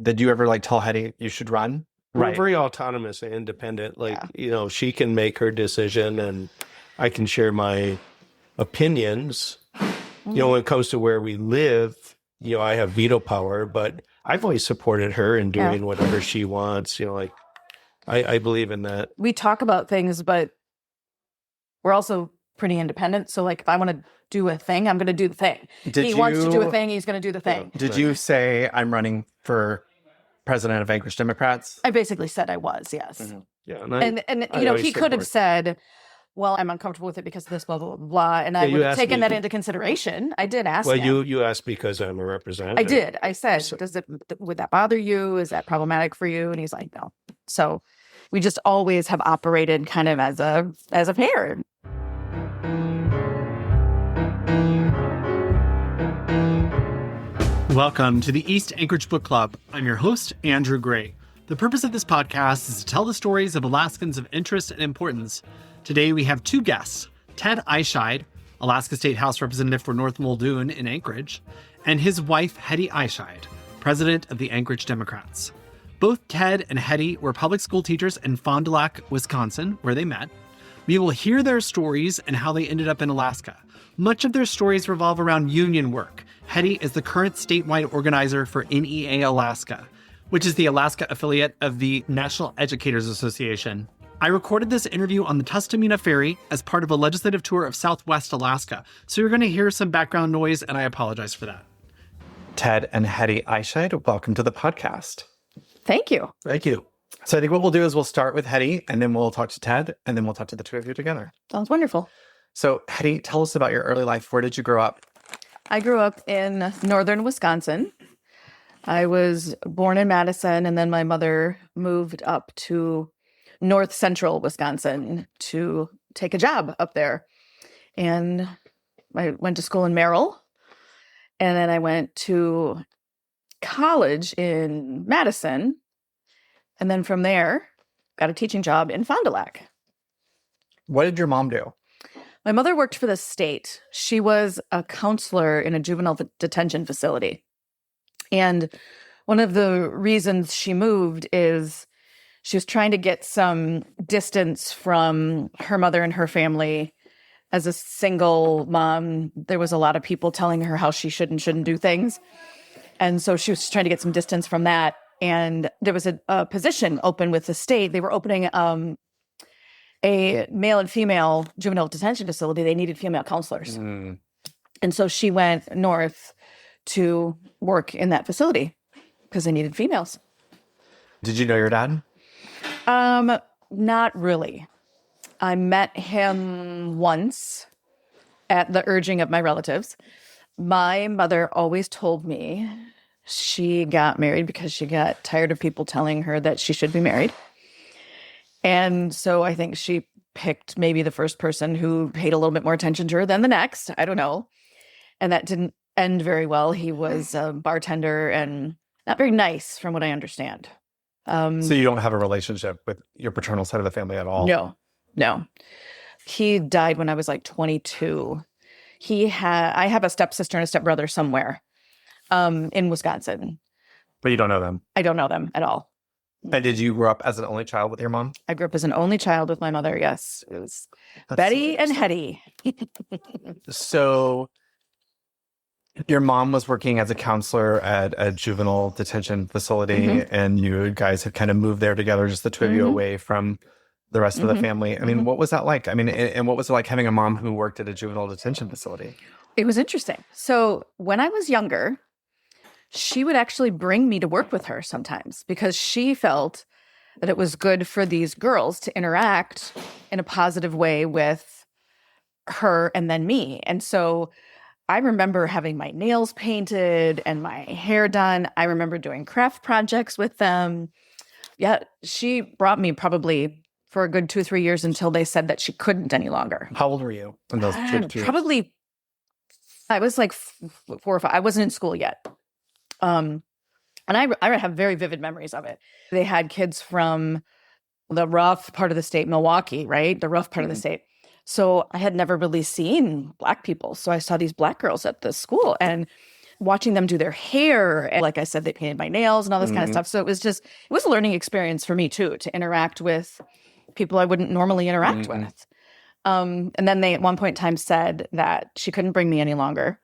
Did you ever like tell Hedy you should run? We're very autonomous and independent. She can make her decision and I can share my opinions. When it comes to where we live, I have veto power, but I've always supported her in doing whatever she wants. I believe in that. We talk about things, but we're also pretty independent. So like if I want to do a thing, I'm going to do the thing. He wants to do a thing, he's going to do the thing. Did you say I'm running for president of Anchorage Democrats? I basically said I was, yes. Mm-hmm. Yeah, and he could have said, well, I'm uncomfortable with it because of this, blah, blah, blah, blah. And I would have taken that into consideration. I did ask him. Well, you asked because I'm a representative. I did. I said, would that bother you? Is that problematic for you? And he's like, no. So we just always have operated kind of as a pair. Welcome to the East Anchorage Book Club. I'm your host, Andrew Gray. The purpose of this podcast is to tell the stories of Alaskans of interest and importance. Today we have two guests, Ted Eischeid, Alaska State House Representative for North Muldoon in Anchorage, and his wife, Hedy Eischeid, president of the Anchorage Democrats. Both Ted and Hedy were public school teachers in Fond du Lac, Wisconsin, where they met. We will hear their stories and how they ended up in Alaska. Much of their stories revolve around union work. Hedy is the current statewide organizer for NEA Alaska, which is the Alaska affiliate of the National Educators Association. I recorded this interview on the Tustumena Ferry as part of a legislative tour of Southwest Alaska, so you're going to hear some background noise, and I apologize for that. Ted and Hedy Eischeid, welcome to the podcast. Thank you. Thank you. So I think what we'll do is we'll start with Hedy, and then we'll talk to Ted, and then we'll talk to the two of you together. Sounds wonderful. So Hedy, tell us about your early life. Where did you grow up? I grew up in northern Wisconsin. I was born in Madison, and then my mother moved up to north central Wisconsin to take a job up there. And I went to school in Merrill, and then I went to college in Madison, and then from there, got a teaching job in Fond du Lac. What did your mom do? My mother worked for the state. She was a counselor in a juvenile detention facility. And one of the reasons she moved is she was trying to get some distance from her mother and her family. As a single mom, there was a lot of people telling her how she should and shouldn't do things. And so she was trying to get some distance from that. And there was a position open with the state. They were opening a male and female juvenile detention facility. They needed female counselors. And so she went north to work in that facility because they needed females. Did you know your dad? Not really. I met him once at the urging of my relatives. My mother always told me she got married because she got tired of people telling her that she should be married. And so I think she picked maybe the first person who paid a little bit more attention to her than the next. I don't know. And that didn't end very well. He was a bartender and not very nice from what I understand. So you don't have a relationship with your paternal side of the family at all? No. He died when I was like 22. I have a stepsister and a stepbrother somewhere in Wisconsin. But you don't know them? I don't know them at all. And did you grow up as an only child with your mom? I grew up as an only child with my mother, yes. It was Betty and Hedy. So your mom was working as a counselor at a juvenile detention facility, and you guys had kind of moved there together, just the two of you away from the rest of the family. I mean, what was that like? I mean, and what was it like having a mom who worked at a juvenile detention facility? It was interesting. So when I was younger, she would actually bring me to work with her sometimes because she felt that it was good for these girls to interact in a positive way with her and then me. And so I remember having my nails painted and my hair done. I remember doing craft projects with them. Yeah, she brought me probably for a good 2-3 years until they said that she couldn't any longer. How old were you in those 2 years? Probably, I was like 4 or 5. I wasn't in school yet. And I have very vivid memories of it. They had kids from the rough part of the state, Milwaukee, right? The rough part of the state. So I had never really seen Black people. So I saw these Black girls at the school and watching them do their hair. And like I said, they painted my nails and all this kind of stuff. So it was a learning experience for me too, to interact with people I wouldn't normally interact with. And then they at one point in time said that she couldn't bring me any longer.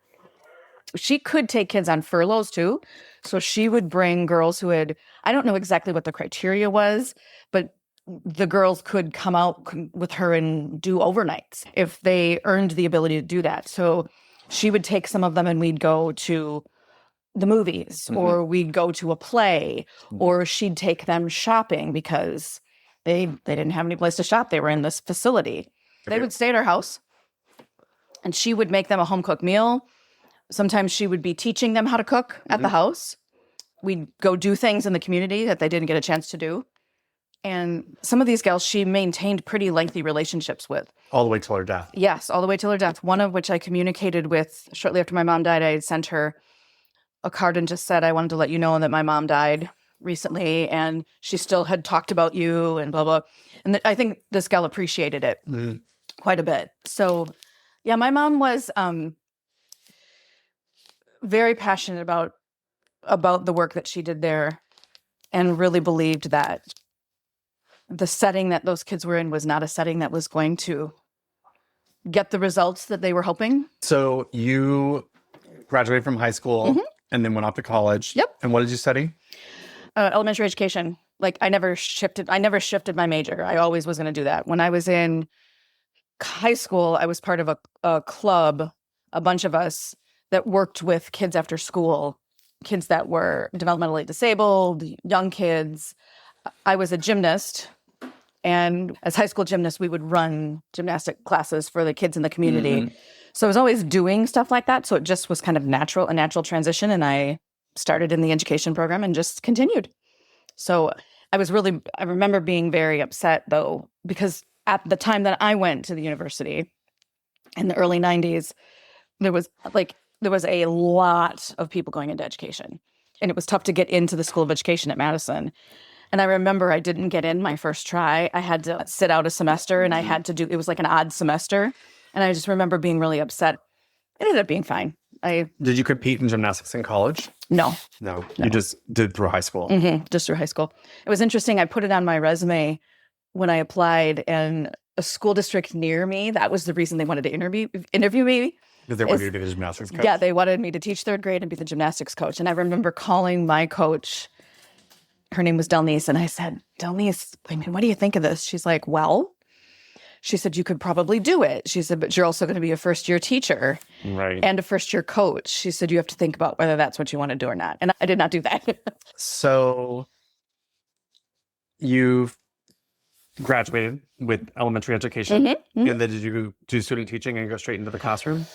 She could take kids on furloughs too. So she would bring girls who I don't know exactly what the criteria was, but the girls could come out with her and do overnights if they earned the ability to do that. So she would take some of them and we'd go to the movies or we'd go to a play or she'd take them shopping because they didn't have any place to shop. They were in this facility. They would stay at her house and she would make them a home cooked meal. Sometimes she would be teaching them how to cook at the house. We'd go do things in the community that they didn't get a chance to do. And some of these gals she maintained pretty lengthy relationships with. All the way till her death. Yes, all the way till her death. One of which I communicated with shortly after my mom died. I sent her a card and just said, I wanted to let you know that my mom died recently and she still had talked about you and blah, blah. And I think this gal appreciated it quite a bit. So yeah, my mom was very passionate about the work that she did there and really believed that the setting that those kids were in was not a setting that was going to get the results that they were hoping. So you graduated from high school and then went off to college. Yep. And what did you study? Elementary education. Like I never shifted my major. I always was going to do that. When I was in high school, I was part of a club, a bunch of us that worked with kids after school, kids that were developmentally disabled, young kids. I was a gymnast. And as high school gymnasts, we would run gymnastic classes for the kids in the community. So I was always doing stuff like that. So it just was kind of a natural transition. And I started in the education program and just continued. So I remember being very upset though, because at the time that I went to the university in the early 90s, there was a lot of people going into education. And it was tough to get into the School of Education at Madison. And I remember I didn't get in my first try. I had to sit out a semester and it was like an odd semester. And I just remember being really upset. It ended up being fine. Did you compete in gymnastics in college? No. You just did through high school. Just through high school. It was interesting. I put it on my resume when I applied and a school district near me, that was the reason they wanted to interview me. Because they wanted you to be the gymnastics coach? Yeah, they wanted me to teach third grade and be the gymnastics coach. And I remember calling my coach. Her name was Delnice. And I said, Delnice, what do you think of this? She's like, well, she said, you could probably do it. She said, but you're also going to be a first-year teacher and a first-year coach. She said, you have to think about whether that's what you want to do or not. And I did not do that. So you've graduated with elementary education. And then did you do student teaching and go straight into the classroom?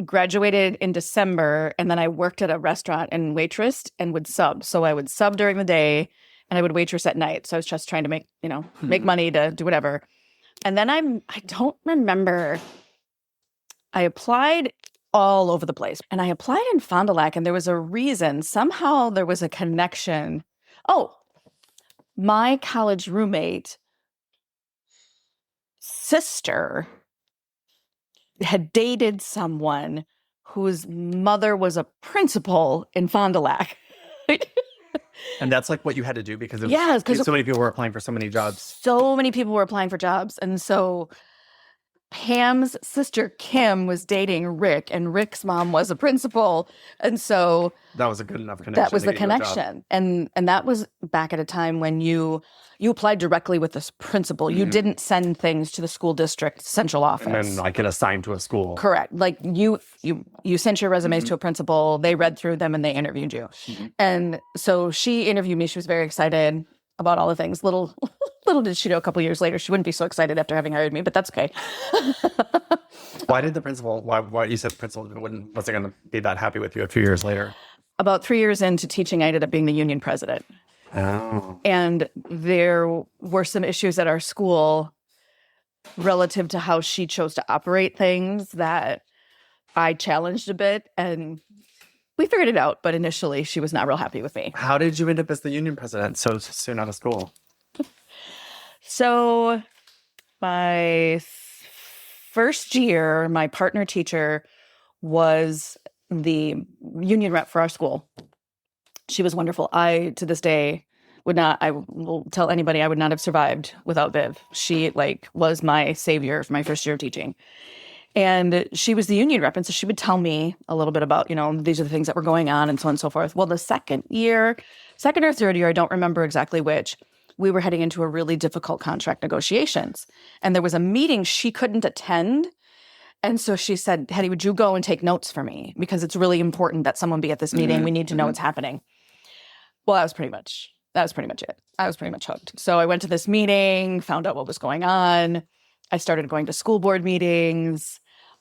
Graduated in December, and then I worked at a restaurant and waitressed and would sub. So I would sub during the day and I would waitress at night. So I was just trying to make money to do whatever. And then I don't remember, I applied all over the place. And I applied in Fond du Lac, and there was a reason. Somehow there was a connection. Oh, my college roommate sister had dated someone whose mother was a principal in Fond du Lac. And that's like what you had to do because because so many people were applying for so many jobs. So many people were applying for jobs. And so Pam's sister, Kim, was dating Rick, and Rick's mom was a principal. And so that was a good enough connection. That was the connection. And that was back at a time when you applied directly with this principal. You didn't send things to the school district central office. And then like get assigned to a school. Correct. Like you sent your resumes to a principal, they read through them and they interviewed you. And so she interviewed me. She was very excited about all the things. Little did she know a couple years later, she wouldn't be so excited after having hired me, but that's okay. Why did the principal, why you said the principal wasn't going to be that happy with you a few years later? About 3 years into teaching, I ended up being the union president. Oh. And there were some issues at our school relative to how she chose to operate things that I challenged a bit, and we figured it out. But initially, she was not real happy with me. How did you end up as the union president so soon out of school? So my first year, my partner teacher was the union rep for our school. She was wonderful. I, to this day, I will tell anybody I would not have survived without Viv. She was my savior for my first year of teaching. And she was the union rep. And so she would tell me a little bit about, these are the things that were going on and so on and so forth. Well, the second or third year, I don't remember exactly which, we were heading into a really difficult contract negotiations. And there was a meeting she couldn't attend. And so she said, Hedy, would you go and take notes for me? Because it's really important that someone be at this meeting. We need to know what's happening. Well, that was pretty much it. I was pretty much hooked. So I went to this meeting, found out what was going on. I started going to school board meetings,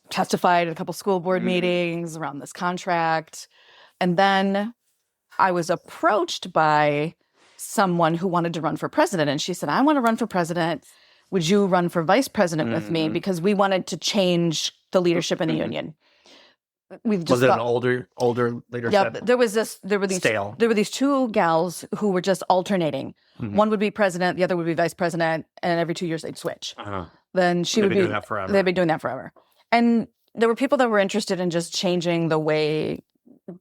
testified at a couple school board meetings around this contract. And then I was approached by someone who wanted to run for president. And she said, I want to run for president. Would you run for vice president with me? Because we wanted to change the leadership in the union. Was it an older leadership? Yeah, there were these two gals who were just alternating. One would be president, the other would be vice president, and every 2 years they'd switch. Then she would be doing that forever. They'd been doing that forever. And there were people that were interested in just changing the way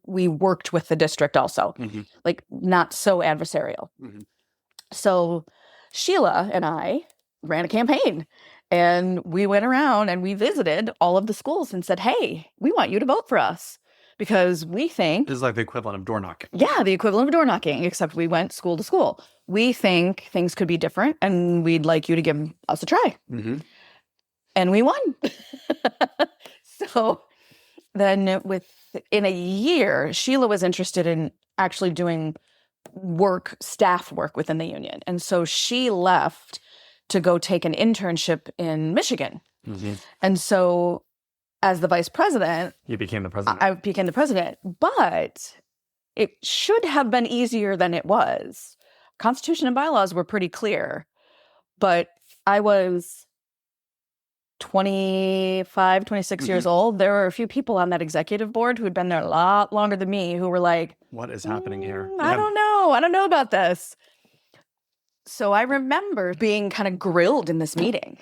we worked with the district also, not so adversarial. So Sheila and I ran a campaign. And we went around and we visited all of the schools and said, hey, we want you to vote for us because we think... This is like the equivalent of door knocking. Yeah, the equivalent of door knocking, except we went school to school. We think things could be different and we'd like you to give us a try. And we won. So then in a year, Sheila was interested in actually doing staff work within the union. And so she left to go take an internship in Michigan. And so as the vice president... You became the president. I became the president. But it should have been easier than it was. Constitution and bylaws were pretty clear. But I was 25, 26 years old. There were a few people on that executive board who had been there a lot longer than me who were like... What is happening here? I don't know. I don't know about this. So I remember being kind of grilled in this meeting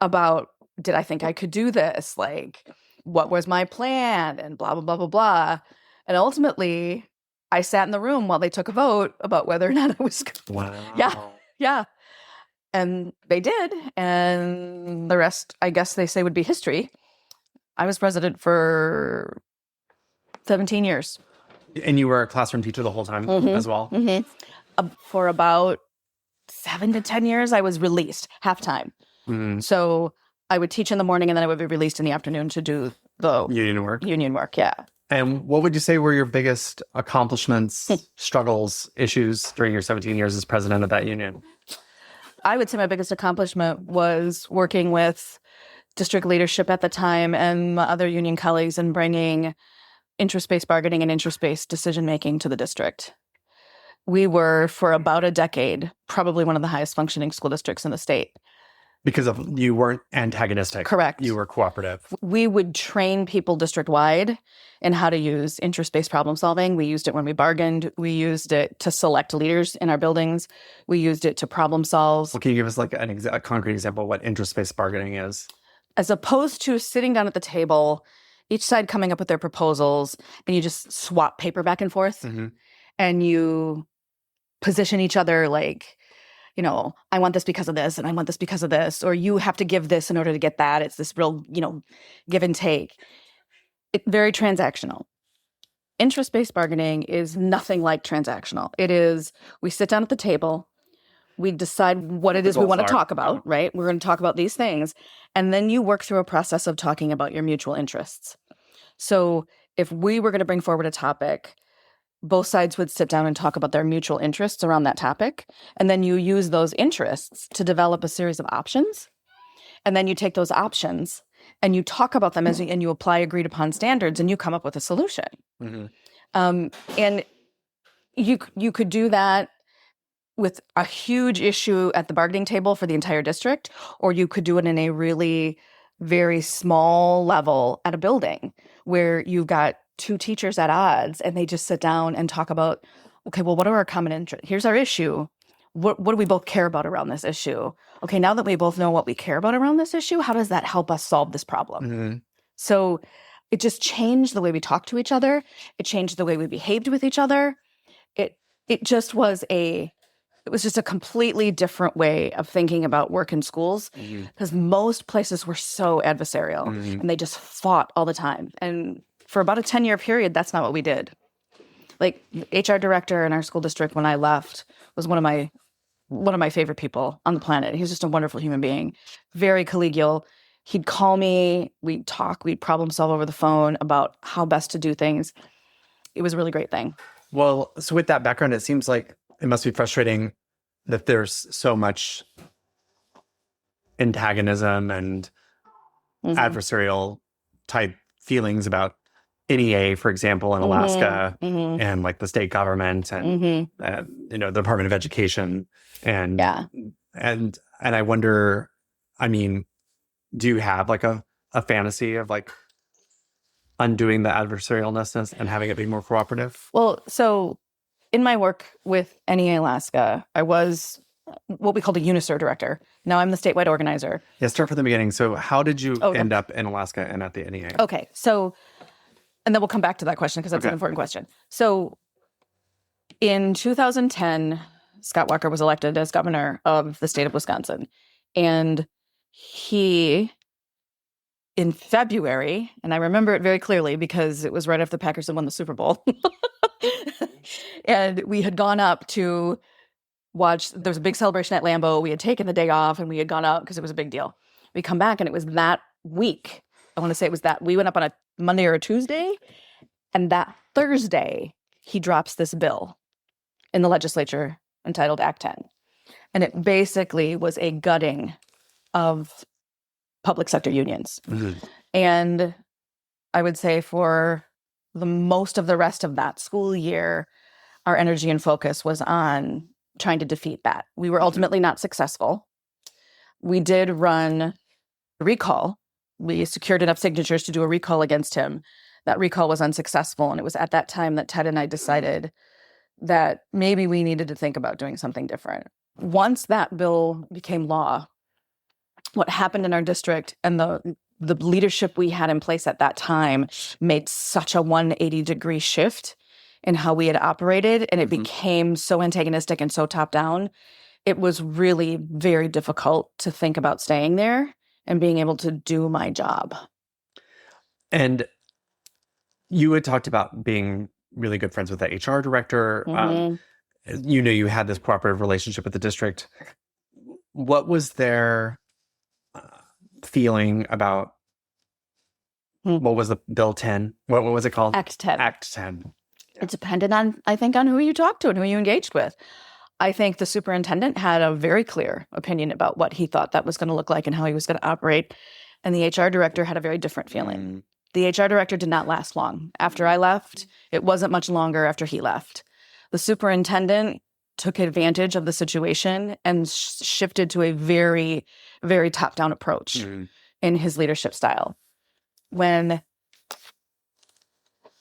about, did I think I could do this? What was my plan? And blah, blah, blah, blah, blah. And ultimately, I sat in the room while they took a vote about whether or not I was... Wow. Yeah. And they did. And the rest, I guess they say, would be history. I was president for 17 years. And you were a classroom teacher the whole time as well? For about 7 to 10 years, I was released half-time. So I would teach in the morning and then I would be released in the afternoon to do the union work, yeah. And what would you say were your biggest accomplishments, struggles, issues during your 17 years as president of that union? I would say my biggest accomplishment was working with district leadership at the time and my other union colleagues and bringing interest-based bargaining and interest-based decision-making to the district. We were, for about a decade, probably one of the highest functioning school districts in the state. Because you weren't antagonistic. Correct. You were cooperative. We would train people district-wide in how to use interest-based problem solving. We used it when we bargained. We used it to select leaders in our buildings. We used it to problem solve. Well, can you give us a concrete example of what interest-based bargaining is? As opposed to sitting down at the table, each side coming up with their proposals, and you just swap paper back and forth, and you position each other I want this because of this, and I want this because of this, or you have to give this in order to get that. It's this real, give and take. It's very transactional. Interest-based bargaining is nothing like transactional. It is, we sit down at the table, we decide what it is we want to talk about, right? We're going to talk about these things, and then you work through a process of talking about your mutual interests. So if we were going to bring forward a topic, both sides would sit down and talk about their mutual interests around that topic. And then you use those interests to develop a series of options. And then you take those options and you talk about them and you apply agreed upon standards and you come up with a solution. And you could do that with a huge issue at the bargaining table for the entire district, or you could do it in a really very small level at a building where you've got two teachers at odds and they just sit down and talk about, okay, well, what are our common interests? Here's our issue. What do we both care about around this issue? Okay, now that we both know what we care about around this issue, how does that help us solve this problem? So it just changed the way we talked to each other. It changed the way we behaved with each other. It just was just a completely different way of thinking about work in schools, because most places were so adversarial and they just fought all the time. And for about a 10-year period, that's not what we did. Like, the HR director in our school district when I left was one of my favorite people on the planet. He was just a wonderful human being, very collegial. He'd call me, we'd talk, we'd problem solve over the phone about how best to do things. It was a really great thing. Well, so with that background, it seems like it must be frustrating that there's so much antagonism and adversarial type feelings about NEA, for example, in Alaska, and like the state government and the Department of Education, and I wonder, I mean, do you have like a fantasy of like undoing the adversarialness and having it be more cooperative? Well, so in my work with NEA Alaska, I was what we called a UNISER director. Now I'm the statewide organizer. Yeah, start from the beginning. So how did you end up in Alaska and at the NEA? Okay, so, and then we'll come back to that question because that's an important question. So in 2010, Scott Walker was elected as governor of the state of Wisconsin. And he, in February, and I remember it very clearly because it was right after the Packers had won the Super Bowl. And we had gone up to watch, there was a big celebration at Lambeau. We had taken the day off and we had gone up because it was a big deal. We come back and it was that week. I want to say it was that we went up on a Monday or a Tuesday. And that Thursday, he drops this bill in the legislature entitled Act 10. And it basically was a gutting of public sector unions. And I would say for the most of the rest of that school year, our energy and focus was on trying to defeat that. We were ultimately not successful. We did run a recall. We secured enough signatures to do a recall against him. That recall was unsuccessful. And it was at that time that Ted and I decided that maybe we needed to think about doing something different. Once that bill became law, what happened in our district and the leadership we had in place at that time made such a 180-degree shift in how we had operated, and it became so antagonistic and so top-down. It was really very difficult to think about staying there and being able to do my job. And you had talked about being really good friends with the HR director. You knew you had this cooperative relationship with the district. What was their feeling about, what was the Bill 10? What was it called? Act 10. Act 10. It depended on, I think, on who you talked to and who you engaged with. I think the superintendent had a very clear opinion about what he thought that was going to look like and how he was going to operate. And the HR director had a very different feeling. The HR director did not last long. After I left, it wasn't much longer after he left. The superintendent took advantage of the situation and shifted to a very, very top-down approach in his leadership style. When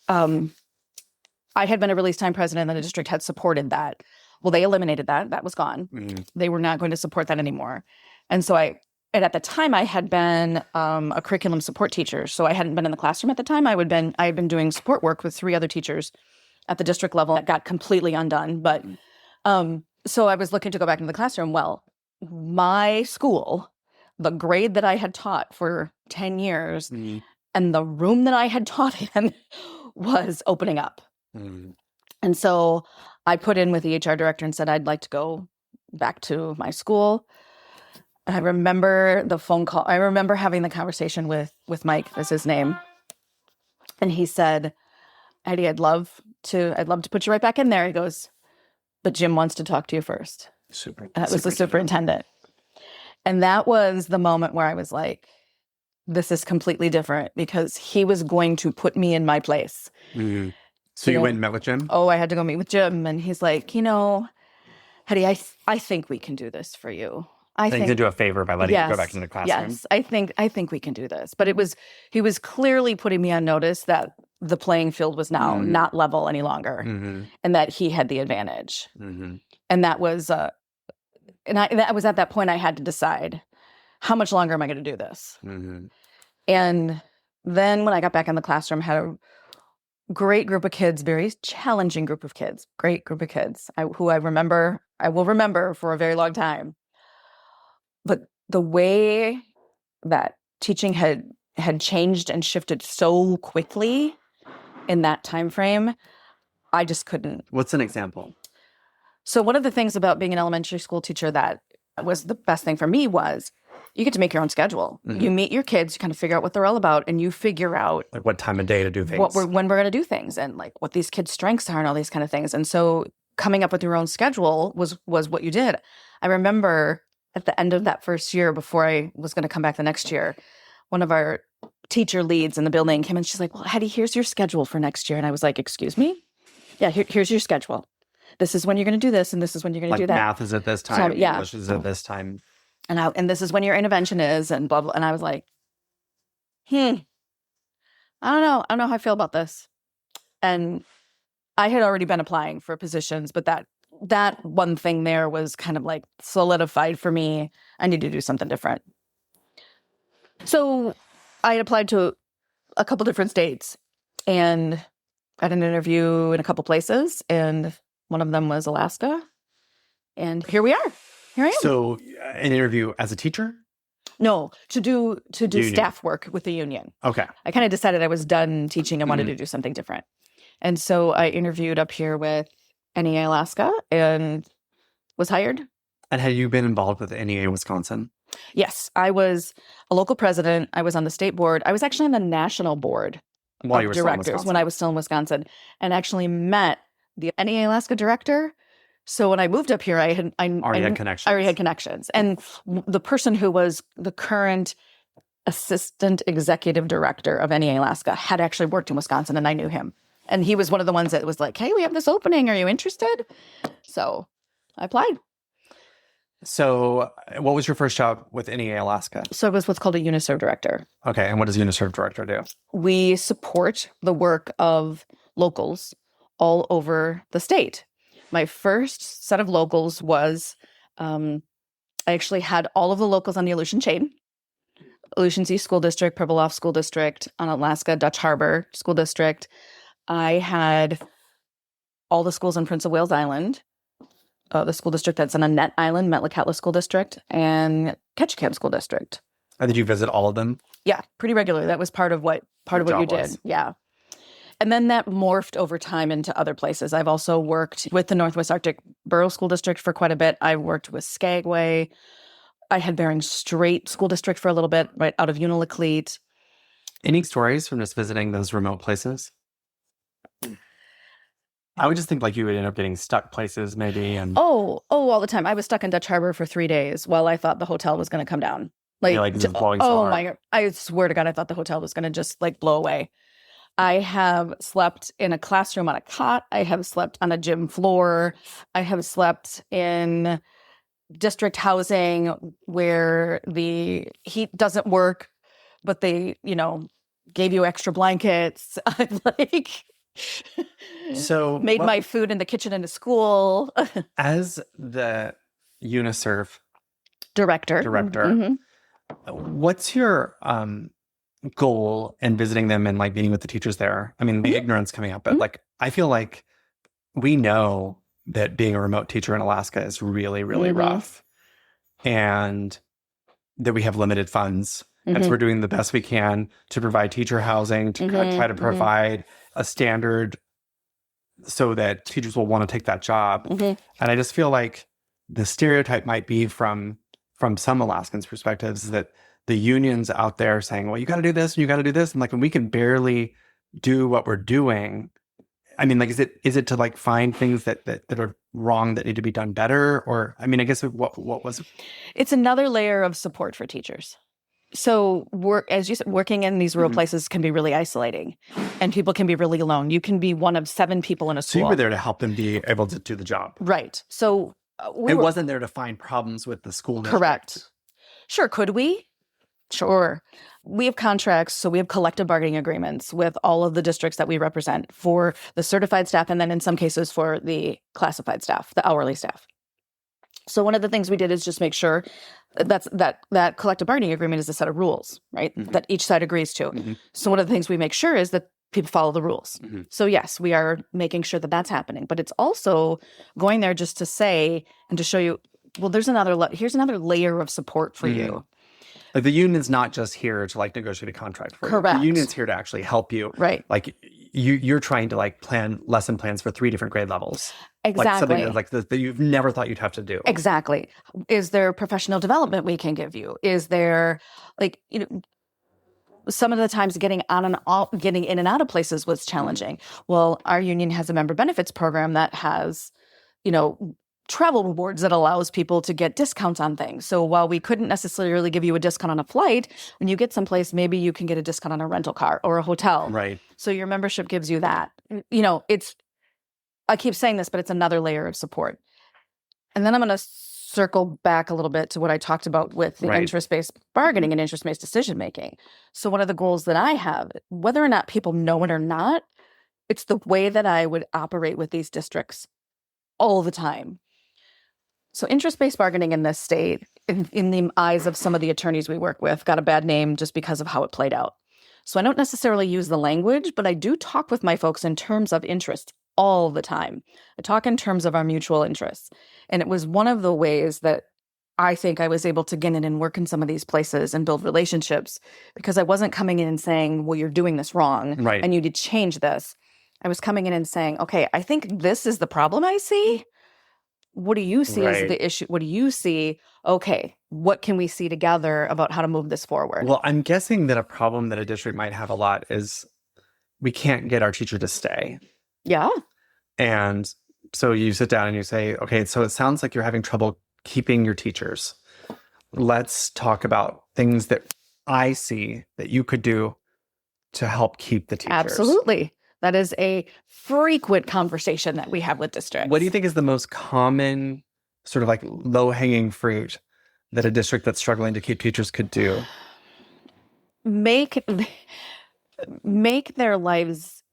I had been a release time president and the district had supported that, well, they eliminated that. That was gone. They were not going to support that anymore. And so and at the time I had been a curriculum support teacher. So I hadn't been in the classroom at the time. I had been doing support work with 3 other teachers at the district level. That got completely undone. But so I was looking to go back into the classroom. Well, my school, the grade that I had taught for 10 years and the room that I had taught in was opening up. And so I put in with the HR director and said, I'd like to go back to my school. And I remember the phone call. I remember having the conversation with Mike, is his name. And he said, Hedy, I'd love to put you right back in there. He goes, but Jim wants to talk to you first. That was the superintendent. And that was the moment where I was like, this is completely different, because he was going to put me in my place. So you went and met with Jim? Oh, I had to go meet with Jim. And he's like, Hedy, I think we can do this for you. I think to do a favor by letting you go back into the classroom. Yes, I think we can do this. But he was clearly putting me on notice that the playing field was now not level any longer, and that he had the advantage. And that was, that was at that point I had to decide, how much longer am I going to do this? And then when I got back in the classroom, had a great group of kids, very challenging group of kids, great group of kids who I will remember for a very long time. But the way that teaching had changed and shifted so quickly in that time frame, I just couldn't. What's an example? So one of the things about being an elementary school teacher that was the best thing for me was you get to make your own schedule. Mm-hmm. You meet your kids, you kind of figure out what they're all about, and you figure out Like what time of day to do things. when we're going to do things, and like what these kids' strengths are and all these kind of things. And so coming up with your own schedule was what you did. I remember at the end of that first year, before I was going to come back the next year, one of our teacher leads in the building came in. She's like, "Well, Hedy, here's your schedule for next year." And I was like, "Excuse me? Yeah, here's your schedule. This is when you're going to do this, and this is when you're going to do that. Math is at this time, yeah. English is at this time. And this is when your intervention is, and blah, blah." And I was like, I don't know how I feel about this. And I had already been applying for positions, but that one thing there was kind of like solidified for me. I need to do something different. So I applied to a couple different states and got an interview in a couple places, and one of them was Alaska. And here we are. Here I am. So an interview as a teacher? No, to do Union. staff work with the union. Okay. I kind of decided I was done teaching and wanted to do something different. And so I interviewed up here with NEA Alaska and was hired. And had you been involved with NEA Wisconsin? Yes, I was a local president. I was on the state board. I was actually on the national board While you of were still in directors Wisconsin? when I was still in Wisconsin, and actually met the NEA Alaska director. So when I moved up here, I Already had connections. I already had connections. And the person who was the current assistant executive director of NEA Alaska had actually worked in Wisconsin, and I knew him. And he was one of the ones that was like, "Hey, we have this opening. Are you interested?" So I applied. So what was your first job with NEA Alaska? So I was what's called a UNISERV director. Okay. And what does UNISERV director do? We support the work of locals all over the state. My first set of locals was, I actually had all of the locals on the Aleutian chain. Aleutian Sea School District, Pribilof School District, on Alaska, Dutch Harbor School District. I had all the schools on Prince of Wales Island, the school district that's on Annette Island, Metlakatla School District, and Ketchikan School District. And did you visit all of them? Yeah, pretty regularly. That was part of what you job did. was. Yeah. And then that morphed over time into other places. I've also worked with the Northwest Arctic Borough School District for quite a bit. I worked with Skagway. I had Bering Strait School District for a little bit, right out of Unalakleet. Any stories from just visiting those remote places? I would just think like you would end up getting stuck places maybe. And all the time. I was stuck in Dutch Harbor for 3 days while I thought the hotel was going to come down. like just blowing so hard. my God. I swear to God, I thought the hotel was going to just like blow away. I have slept in a classroom on a cot. I have slept on a gym floor. I have slept in district housing where the heat doesn't work, but they, gave you extra blankets. I've So made my food in the kitchen in the school. as the UNISERV Director. Mhm. what's your goal in visiting them and like meeting with the teachers there? I mean, the ignorance coming up, but like I feel like we know that being a remote teacher in Alaska is really, really rough, and that we have limited funds. And so we're doing the best we can to provide teacher housing, to try to provide a standard so that teachers will want to take that job. And I just feel like the stereotype might be from some Alaskans' perspectives that the unions out there saying, well, you got to do this and you got to do this. And like when we can barely do what we're doing, I mean, like, is it to like find things that are wrong that need to be done better? Or, I mean, I guess what was it? It's another layer of support for teachers. So as you said, working in these rural places can be really isolating, and people can be really alone. You can be one of 7 people in a So school. you were there to help them be able to do the job. Right. So It wasn't there to find problems with the school district. Correct. Sure. Could we? Sure. We have contracts, so we have collective bargaining agreements with all of the districts that we represent for the certified staff, and then in some cases for the classified staff, the hourly staff. So one of the things we did is just make sure that collective bargaining agreement is a set of rules, right? That each side agrees to. So one of the things we make sure is that people follow the rules. So yes, we are making sure that that's happening, but it's also going there just to say and to show you, well, here's another layer of support for you. Like the union's not just here to like negotiate a contract for you. Correct. The union's here to actually help you. Right. Like you're trying to like plan lesson plans for 3 different grade levels. Exactly. Like something like that you've never thought you'd have to do. Exactly. Is there professional development we can give you? Is there some of the times getting in and out of places was challenging. Well, our union has a member benefits program that has, travel rewards that allows people to get discounts on things. So while we couldn't necessarily give you a discount on a flight, when you get someplace, maybe you can get a discount on a rental car or a hotel. Right. So your membership gives you that. I keep saying this, but it's another layer of support. And then I'm going to circle back a little bit to what I talked about with the interest-based bargaining and interest-based decision-making. So one of the goals that I have, whether or not people know it or not, it's the way that I would operate with these districts all the time. So interest-based bargaining in this state, in the eyes of some of the attorneys we work with, got a bad name just because of how it played out. So I don't necessarily use the language, but I do talk with my folks in terms of interest all the time. I talk in terms of our mutual interests. And it was one of the ways that I think I was able to get in and work in some of these places and build relationships, because I wasn't coming in and saying, well, you're doing this wrong and you need to change this. I was coming in and saying, okay, I think this is the problem I see. What do you see as the issue? What do you see? Okay, what can we see together about how to move this forward? Well, I'm guessing that a problem that a district might have a lot is we can't get our teacher to stay. Yeah. And so you sit down and you say, okay, so it sounds like you're having trouble keeping your teachers. Let's talk about things that I see that you could do to help keep the teachers. Absolutely. That is a frequent conversation that we have with districts. What do you think is the most common sort of like low-hanging fruit that a district that's struggling to keep teachers could do? Make their lives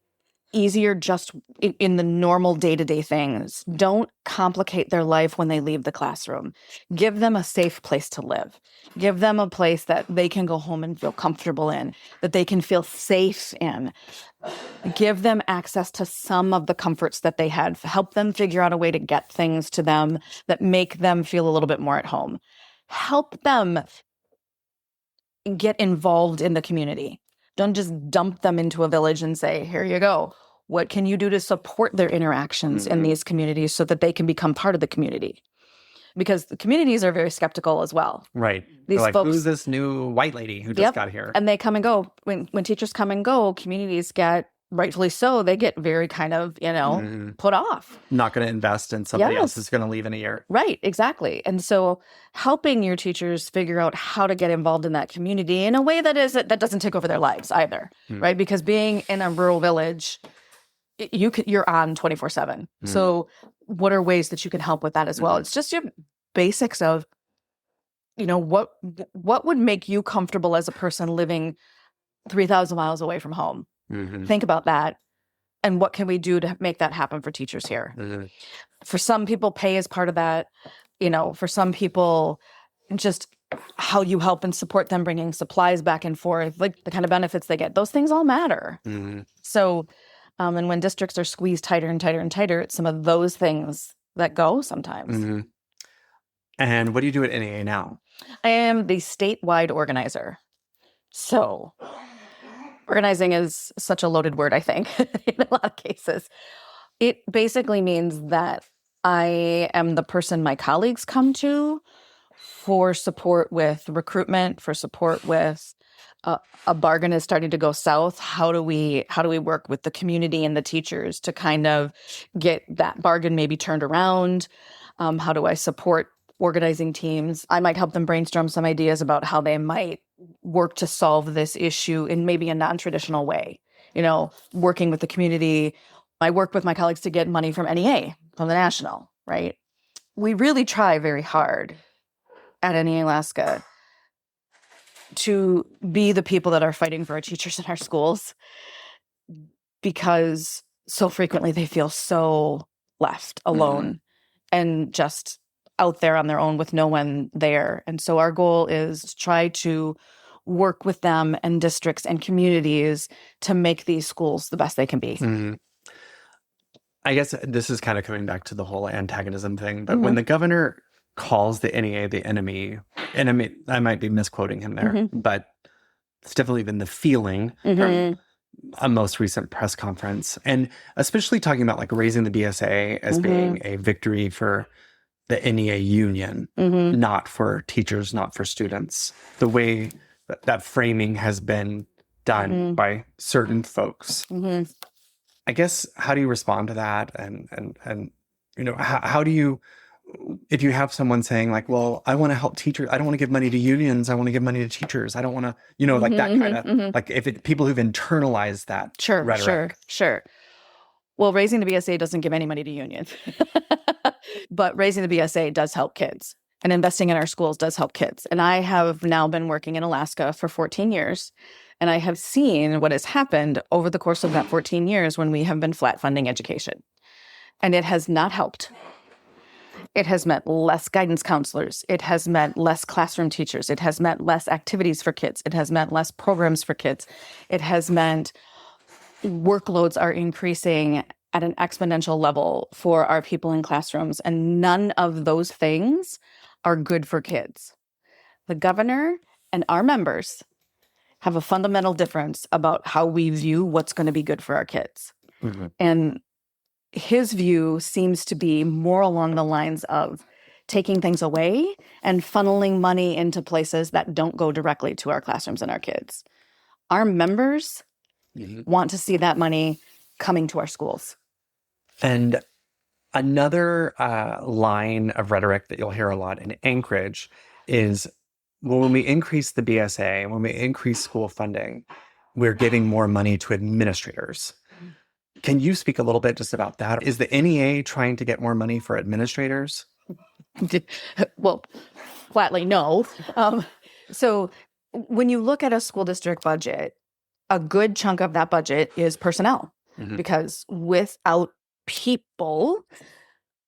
easier just in the normal day-to-day things. Don't complicate their life when they leave the classroom. Give them a safe place to live. Give them a place that they can go home and feel comfortable in, that they can feel safe in. Give them access to some of the comforts that they had. Help them figure out a way to get things to them that make them feel a little bit more at home. Help them get involved in the community. Don't just dump them into a village and say, here you go. What can you do to support their interactions in these communities so that they can become part of the community? Because the communities are very skeptical as well. Right. These like, folks, who's this new white lady who just got here? And they come and go. When teachers come and go, communities get, rightfully so, they get very kind of, put off. Not going to invest in somebody else who's going to leave in a year. Right, exactly. And so helping your teachers figure out how to get involved in that community in a way that doesn't take over their lives either, right? Because being in a rural village, you're on 24/7. So what are ways that you can help with that as well? It's just your basics of, what would make you comfortable as a person living 3,000 miles away from home? Think about that. And what can we do to make that happen for teachers here? For some people, pay is part of that. For some people, just how you help and support them bringing supplies back and forth, like the kind of benefits they get. Those things all matter. So, and when districts are squeezed tighter and tighter and tighter, it's some of those things that go sometimes. And what do you do at NAA now? I am the statewide organizer. So organizing is such a loaded word, I think, in a lot of cases. It basically means that I am the person my colleagues come to for support with recruitment, for support with a bargain is starting to go south. How do we work with the community and the teachers to kind of get that bargain maybe turned around? How do I support organizing teams? I might help them brainstorm some ideas about how they might work to solve this issue in maybe a non-traditional way. Working with the community. I work with my colleagues to get money from NEA, from the national, right? We really try very hard at NEA Alaska to be the people that are fighting for our teachers in our schools, because so frequently they feel so left alone and just out there on their own with no one there. And so our goal is to try to work with them and districts and communities to make these schools the best they can be. Mm-hmm. I guess this is kind of coming back to the whole antagonism thing, but when the governor calls the NEA the enemy, and I might be misquoting him there, but it's definitely been the feeling from a most recent press conference, and especially talking about like raising the BSA as being a victory for the NEA union, not for teachers, not for students. The way that framing has been done by certain folks. I guess, how do you respond to that? And you know, how do you, if you have someone saying like, well, I want to help teachers, I don't want to give money to unions, I want to give money to teachers, I don't want to, you know, like that kind of, like if people who've internalized that rhetoric. Sure. Well, raising the BSA doesn't give any money to unions. But raising the BSA does help kids. And investing in our schools does help kids. And I have now been working in Alaska for 14 years. And I have seen what has happened over the course of that 14 years when we have been flat funding education. And it has not helped. It has meant less guidance counselors. It has meant less classroom teachers. It has meant less activities for kids. It has meant less programs for kids. It has meant workloads are increasing at an exponential level for our people in classrooms. And none of those things are good for kids. The governor and our members have a fundamental difference about how we view what's going to be good for our kids. And his view seems to be more along the lines of taking things away and funneling money into places that don't go directly to our classrooms and our kids. Our members want to see that money coming to our schools. And another line of rhetoric that you'll hear a lot in Anchorage is, well, when we increase the BSA, when we increase school funding, we're giving more money to administrators. Can you speak a little bit just about that? Is the NEA trying to get more money for administrators? Well, flatly no. So when you look at a school district budget, a good chunk of that budget is personnel, because without people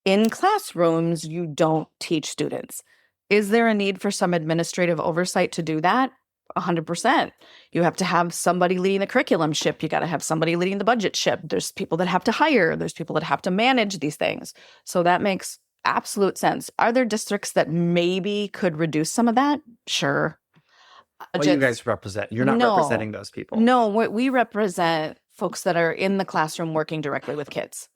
in classrooms, you don't teach students. Is there a need for some administrative oversight to do that? 100%. You have to have somebody leading the curriculum ship. You got to have somebody leading the budget ship. There's people that have to hire. There's people that have to manage these things. So that makes absolute sense. Are there districts that maybe could reduce some of that? Sure. What you guys represent? You're not representing those people. No, we represent folks that are in the classroom working directly with kids,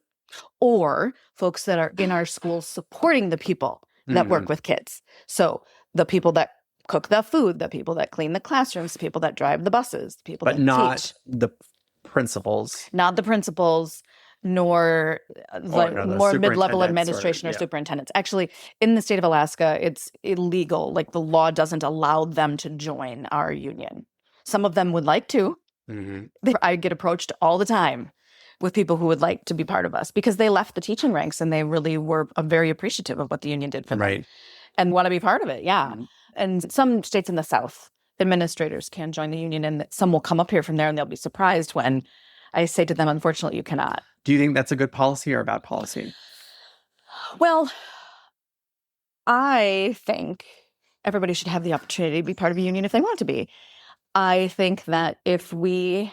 or folks that are in our schools supporting the people that work with kids. So the people that cook the food, the people that clean the classrooms, the people that drive the buses, the people that not teach. the principals. Not the principals, nor more mid-level administration or superintendents. Actually, in the state of Alaska, it's illegal. Like, the law doesn't allow them to join our union. Some of them would like to. I get approached all the time with people who would like to be part of us because they left the teaching ranks and they really were very appreciative of what the union did for them and want to be part of it. Yeah. And some states in the South, administrators can join the union, and some will come up here from there and they'll be surprised when I say to them, unfortunately, you cannot. Do you think that's a good policy or a bad policy? Well, I think everybody should have the opportunity to be part of a union if they want to be. I think that if we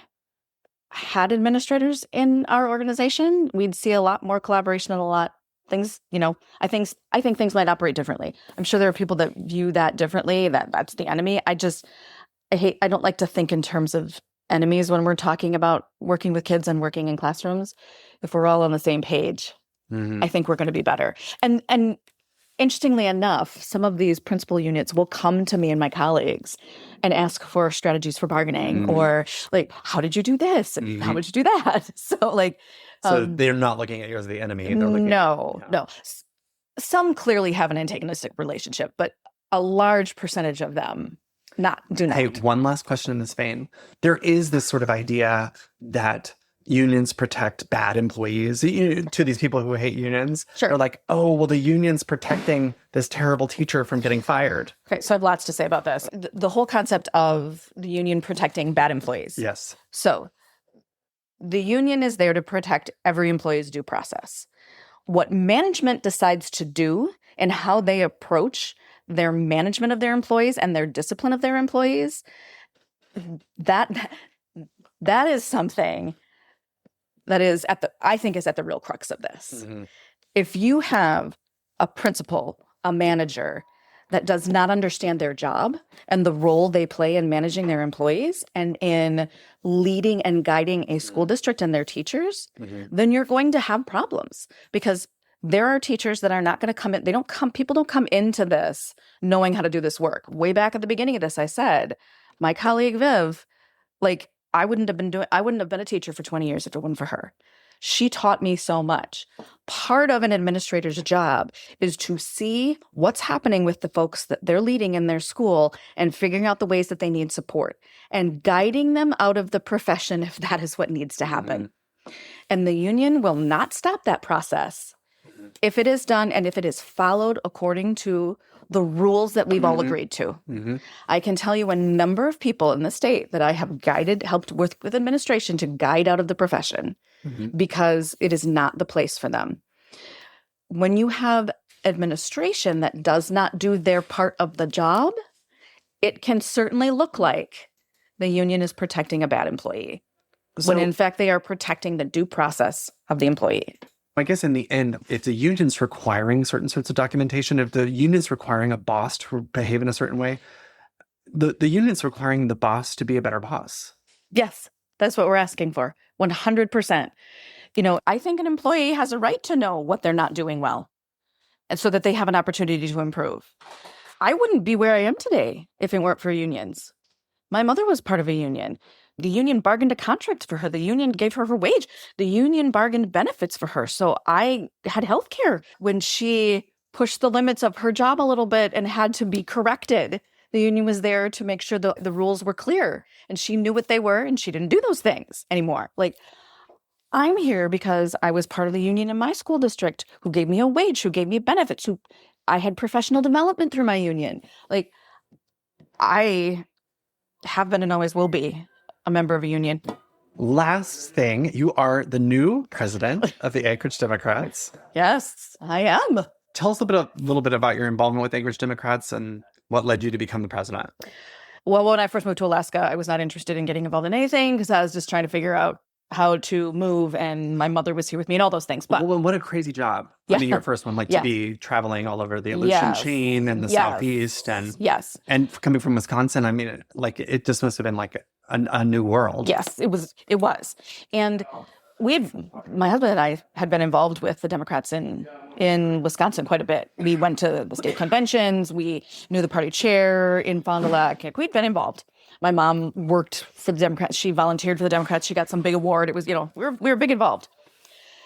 had administrators in our organization, we'd see a lot more collaboration and a lot things, you know, I think things might operate differently. I'm sure there are people that view that differently, that's the enemy. I don't like to think in terms of enemies when we're talking about working with kids and working in classrooms. If we're all on the same page, I think we're going to be better. And interestingly enough, some of these principal units will come to me and my colleagues and ask for strategies for bargaining or like, how did you do this? And how would you do that? So they're not looking at you as the enemy. They're looking no. Some clearly have an antagonistic relationship, but a large percentage of them do not. Hey, one last question in this vein. There is this sort of idea that unions protect bad employees. To these people who hate unions, they're like, oh, well, the union's protecting this terrible teacher from getting fired. Okay, so I have lots to say about this. The whole concept of the union protecting bad employees. Yes. So the union is there to protect every employee's due process. What management decides to do and how they approach their management of their employees and their discipline of their employees, that is something that is I think is at the real crux of this. Mm-hmm. If you have a principal, a manager that does not understand their job and the role they play in managing their employees and in leading and guiding a school district and their teachers, then you're going to have problems, because there are teachers that are not going to come in. People don't come into this knowing how to do this work. Way back at the beginning of this, I said, my colleague Viv, like, I wouldn't have been a teacher for 20 years if it wasn't for her. She taught me so much. Part of an administrator's job is to see what's happening with the folks that they're leading in their school and figuring out the ways that they need support and guiding them out of the profession if that is what needs to happen. And the union will not stop that process if it is done and if it is followed according to the rules that we've all agreed to. I can tell you a number of people in the state that I have helped with administration to guide out of the profession because it is not the place for them. When you have administration that does not do their part of the job, it can certainly look like the union is protecting a bad employee, when in fact they are protecting the due process of the employee. I guess in the end, if the union's requiring certain sorts of documentation, if the union's requiring a boss to behave in a certain way, the union's requiring the boss to be a better boss. Yes, that's what we're asking for. 100%. I think an employee has a right to know what they're not doing well, and so that they have an opportunity to improve. I wouldn't be where I am today if it weren't for unions. My mother was part of a union. The union bargained a contract for her. The union gave her her wage. The union bargained benefits for her. So I had health care when she pushed the limits of her job a little bit and had to be corrected. The union was there to make sure the rules were clear, and she knew what they were, and she didn't do those things anymore. Like, I'm here because I was part of the union in my school district, who gave me a wage, who gave me benefits, I had professional development through my union. Like, I have been and always will be a member of a union. Last thing, you are the new president of the Anchorage Democrats. Yes, I am. Tell us a little bit about your involvement with Anchorage Democrats and what led you to become the president. Well, when I first moved to Alaska, I was not interested in getting involved in anything because I was just trying to figure out how to move, and my mother was here with me and all those things. But what a crazy job. Yeah. I mean, your first one, to be traveling all over the Aleutian chain and the Southeast and coming from Wisconsin. I mean, it just must have been like a new world. Yes, it was. And my husband and I had been involved with the Democrats in Wisconsin quite a bit. We went to the state conventions. We knew the party chair in Fond du Lac. We'd been involved. My mom worked for the Democrats. She volunteered for the Democrats. She got some big award. It was, we were big involved.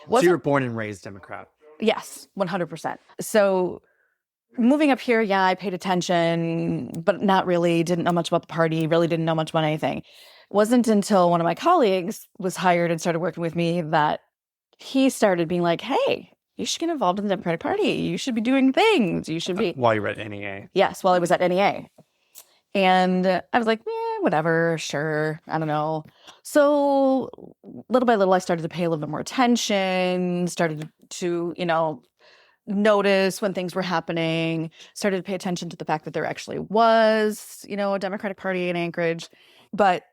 So you were born and raised Democrat? Yes, 100%. So moving up here, I paid attention, but not really. Didn't know much about the party. Really didn't know much about anything. Wasn't until one of my colleagues was hired and started working with me that he started being like, hey, you should get involved in the Democratic Party. You should be doing things. You should be. While you were at NEA? Yes, while I was at NEA. And I was like, whatever, sure, I don't know. So little by little, I started to pay a little bit more attention, started to, notice when things were happening, started to pay attention to the fact that there actually was, a Democratic Party in Anchorage. But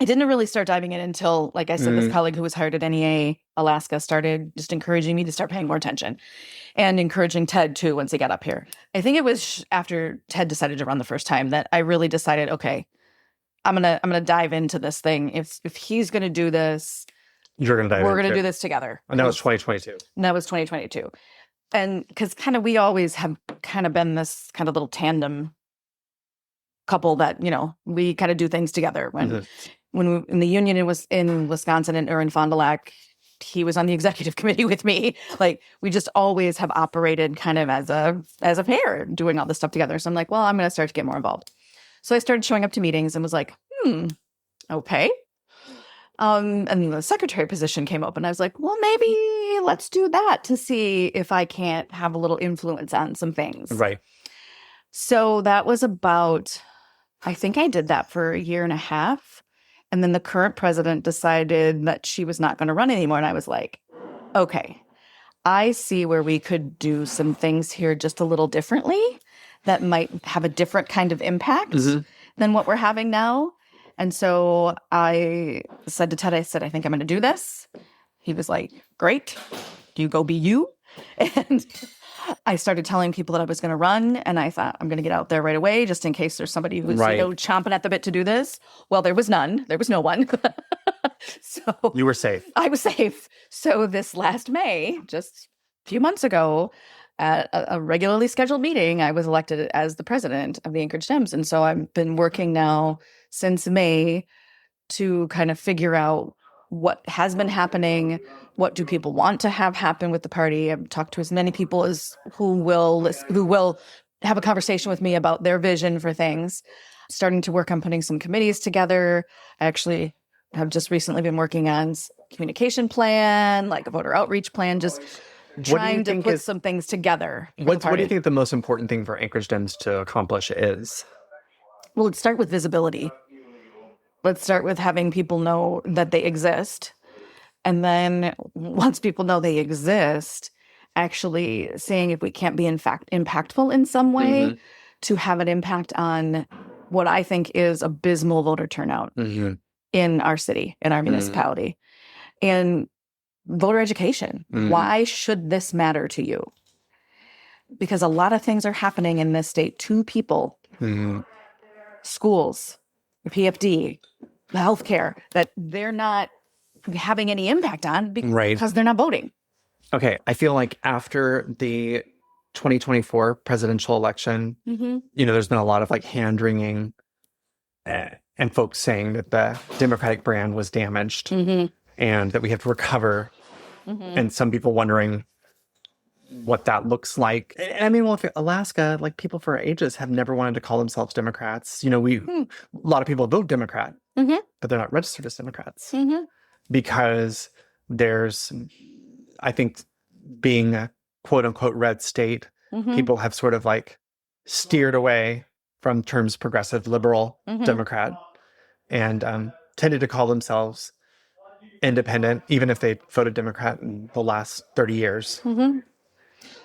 I didn't really start diving in until, like I said, this colleague who was hired at NEA Alaska started just encouraging me to start paying more attention, and encouraging Ted too once he got up here. I think it was after Ted decided to run the first time that I really decided, okay, I'm gonna dive into this thing. If he's gonna do this, we're gonna do this together. And that was 2022. And that was 2022, and because we always have kind of been this kind of little tandem couple that we kind of do things together. When we, in the union, it was in Wisconsin or in Fond du Lac, he was on the executive committee with me. Like, we just always have operated kind of as a pair, doing all this stuff together. So I'm like, well, I'm going to start to get more involved. So I started showing up to meetings and was like, okay. And the secretary position came open. I was like, well, maybe let's do that to see if I can't have a little influence on some things. Right. So that was about, I think I did that for a year and a half. And then the current president decided that she was not going to run anymore. And I was like, okay, I see where we could do some things here just a little differently that might have a different kind of impact than what we're having now. And so I said to Ted, I said, I think I'm going to do this. He was like, great, you go be you. And I started telling people that I was going to run, and I thought I'm going to get out there right away just in case there's somebody who's chomping at the bit to do this. Well, there was none. There was no one. So you were safe. I was safe. So this last May, just a few months ago, at a regularly scheduled meeting, I was elected as the president of the Anchorage Dems. And so I've been working now since May to kind of figure out what has been happening, what do people want to have happen with the party. I've talked to as many people as who will have a conversation with me about their vision for things. Starting to work on putting some committees together. I actually have just recently been working on communication plan, like a voter outreach plan, just trying to put some things together. What do you think the most important thing for Anchorage Dems to accomplish is? Well, let's start with visibility. Let's start with having people know that they exist. And then once people know they exist, actually seeing if we can't be in fact impactful in some way to have an impact on what I think is abysmal voter turnout in our city, in our municipality. And voter education. Why should this matter to you? Because a lot of things are happening in this state to people. Schools, PFD, healthcare, that they're not having any impact on because they're not voting. Okay. I feel like after the 2024 presidential election, there's been a lot of like hand-wringing and folks saying that the Democratic brand was damaged and that we have to recover. And some people wondering what that looks like. And I mean, well, if Alaska, like people for ages have never wanted to call themselves Democrats. A lot of people vote Democrat, but they're not registered as Democrats because there's, I think, being a quote unquote red state, people have sort of like steered away from terms progressive, liberal, Democrat, and tended to call themselves independent, even if they voted Democrat in the last 30 years. Well,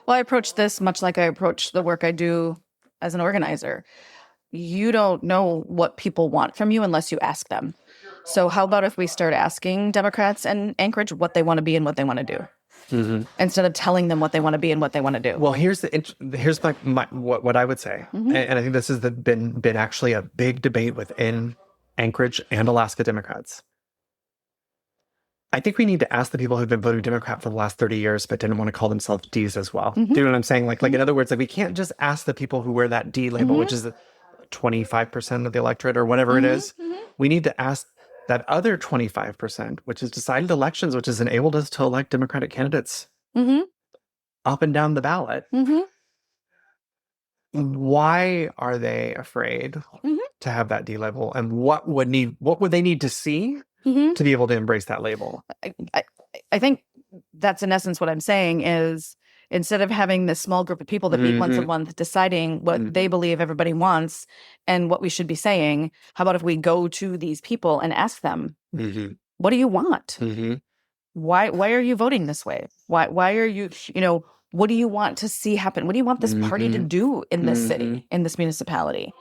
I approach this much like I approach the work I do as an organizer. You don't know what people want from you unless you ask them. So how about if we start asking Democrats and Anchorage what they want to be and what they want to do, instead of telling them what they want to be and what they want to do? Well, here's what I would say, and I think this has been actually a big debate within Anchorage and Alaska Democrats. I think we need to ask the people who've been voting Democrat for the last 30 years but didn't want to call themselves Ds as well. Do you know what I'm saying? Like in other words, like we can't just ask the people who wear that D label, which is 25% of the electorate or whatever it is. We need to ask that other 25%, which is decided elections, which has enabled us to elect Democratic candidates up and down the ballot. Why are they afraid to have that D label? And what would they need to see to be able to embrace that label? I think that's in essence what I'm saying is instead of having this small group of people that meet once a month deciding what they believe everybody wants and what we should be saying, how about if we go to these people and ask them, what do you want? Why are you voting this way? Why are you, what do you want to see happen? What do you want this party to do in this city, in this municipality?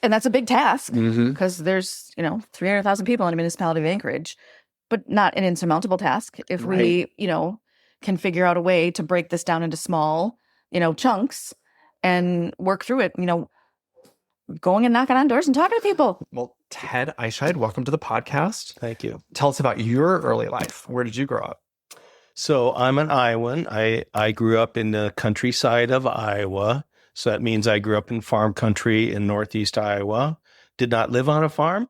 And that's a big task because there's, 300,000 people in a municipality of Anchorage, but not an insurmountable task. If we, can figure out a way to break this down into small, chunks and work through it, going and knocking on doors and talking to people. Well, Ted Eischeid, welcome to the podcast. Thank you. Tell us about your early life. Where did you grow up? So I'm an Iowan. I grew up in the countryside of Iowa. So that means I grew up in farm country in northeast Iowa. Did not live on a farm,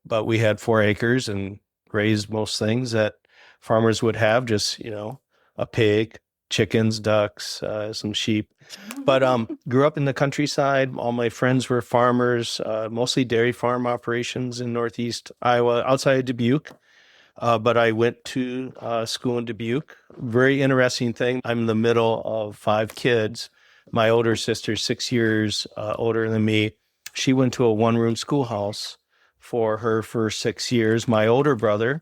but we had 4 acres and raised most things that farmers would have, just, a pig, chickens, ducks, some sheep. But grew up in the countryside. All my friends were farmers, mostly dairy farm operations in northeast Iowa, outside of Dubuque. But I went to school in Dubuque. Very interesting thing. I'm the middle of 5 kids. My older sister, 6 years older than me, she went to a one-room schoolhouse for her first 6 years. My older brother,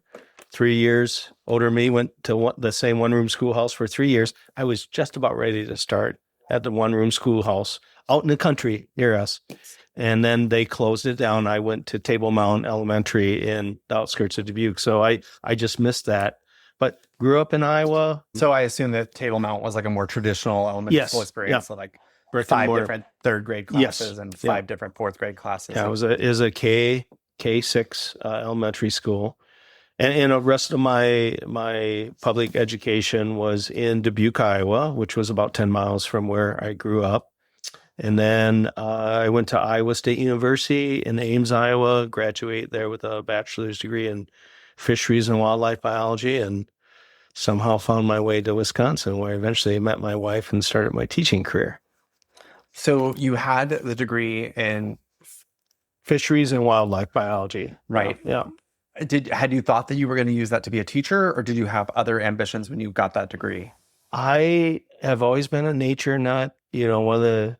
3 years older than me, went to the same one-room schoolhouse for 3 years. I was just about ready to start at the one-room schoolhouse out in the country near us. And then they closed it down. I went to Table Mountain Elementary in the outskirts of Dubuque. So I just missed that. But grew up in Iowa. So I assume that Table Mountain was like a more traditional elementary school experience. Yeah. So like Brick and 5 mortar. different third grade classes and 5 different fourth grade classes. Yeah, it was a K6 elementary school. And the rest of my public education was in Dubuque, Iowa, which was about 10 miles from where I grew up. And then I went to Iowa State University in Ames, Iowa, graduate there with a bachelor's degree in fisheries and wildlife biology, and somehow found my way to Wisconsin, where I eventually met my wife and started my teaching career. So you had the degree in Fisheries and wildlife biology. Right. Yeah. Had you thought that you were going to use that to be a teacher, or did you have other ambitions when you got that degree? I have always been a nature nut. One of the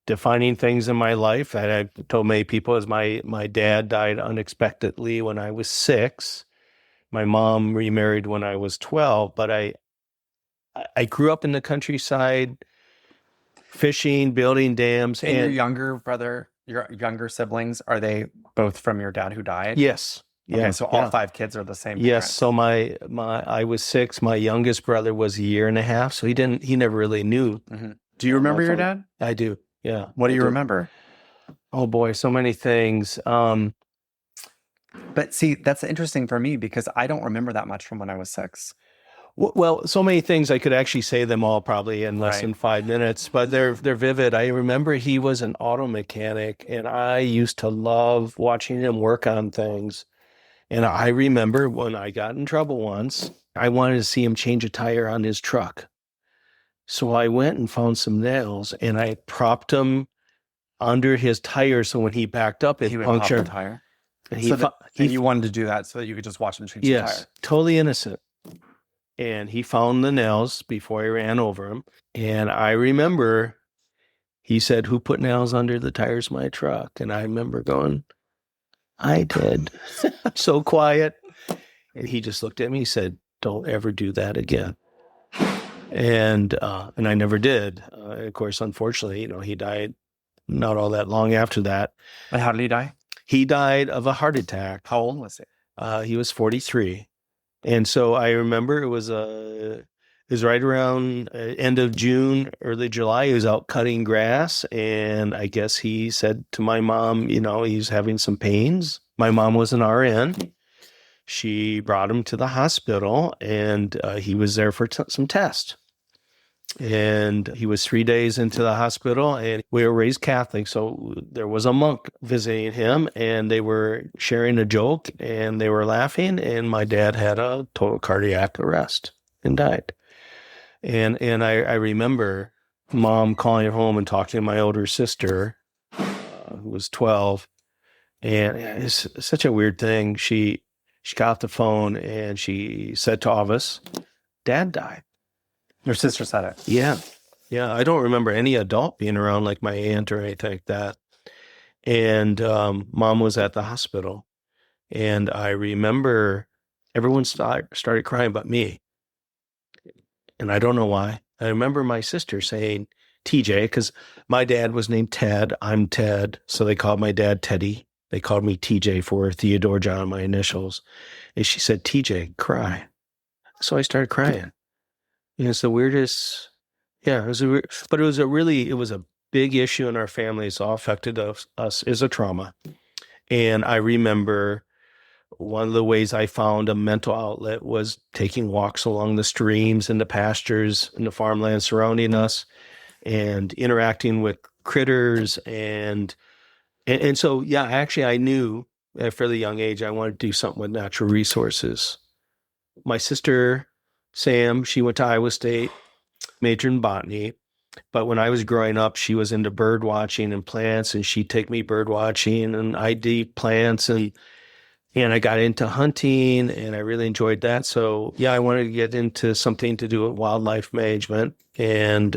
defining things in my life that I've told many people is my dad died unexpectedly when I was 6. My mom remarried when I was 12, but I grew up in the countryside, fishing, building dams. And your younger brother, your younger siblings, are they both from your dad who died? Yes. Okay, Yeah. so all 5 kids are the same Yes. parents. So I was 6. My youngest brother was a year and a half, so he never really knew. Mm-hmm. Do you remember your dad? I do. Yeah. What do you remember? Oh boy, so many things. But see, that's interesting for me because I don't remember that much from when I was 6. Well, so many things. I could actually say them all probably in less than 5 minutes, but they're vivid. I remember he was an auto mechanic, and I used to love watching him work on things. And I remember when I got in trouble once, I wanted to see him change a tire on his truck. So I went and found some nails, and I propped them under his tire so when he backed up, it He would pop punctured. the tire. And And you wanted to do that so that you could just watch him change the tire. Yes, totally innocent. And he found the nails before I ran over him. And I remember he said, "Who put nails under the tires of my truck?" And I remember going, "I did." So quiet. And he just looked at me and said, "Don't ever do that again." And I never did. Of course, unfortunately, he died not all that long after that. And how did he die? He died of a heart attack. How old was he? He was 43. And so I remember it was right around end of June, early July. He was out cutting grass, and I guess he said to my mom, he's having some pains. My mom was an RN. She brought him to the hospital, and he was there for some tests. And he was 3 days into the hospital, and we were raised Catholic. So there was a monk visiting him, and they were sharing a joke, and they were laughing. And my dad had a total cardiac arrest and died. And I remember Mom calling home and talking to my older sister, who was 12. And it's such a weird thing. She got off the phone and she said to all of us, "Dad died." Your sister said it. Yeah. Yeah. I don't remember any adult being around like my aunt or anything like that. And Mom was at the hospital. And I remember everyone started crying but me. And I don't know why. I remember my sister saying, TJ, because my dad was named Ted. I'm Ted. So they called my dad Teddy. They called me TJ for Theodore John, my initials. And she said, TJ, cry. So I started crying. It's the weirdest. Yeah, it was but it was a big issue in our family. It's all affected us as a trauma. And I remember one of the ways I found a mental outlet was taking walks along the streams and the pastures and the farmland surrounding us and interacting with critters. And so, yeah, actually I knew at a fairly young age I wanted to do something with natural resources. My sister, Sam, she went to Iowa State, majored in botany. But when I was growing up, she was into bird watching and plants, and she'd take me bird watching and I'd eat plants, and I got into hunting, and I really enjoyed that. So yeah, I wanted to get into something to do with wildlife management, and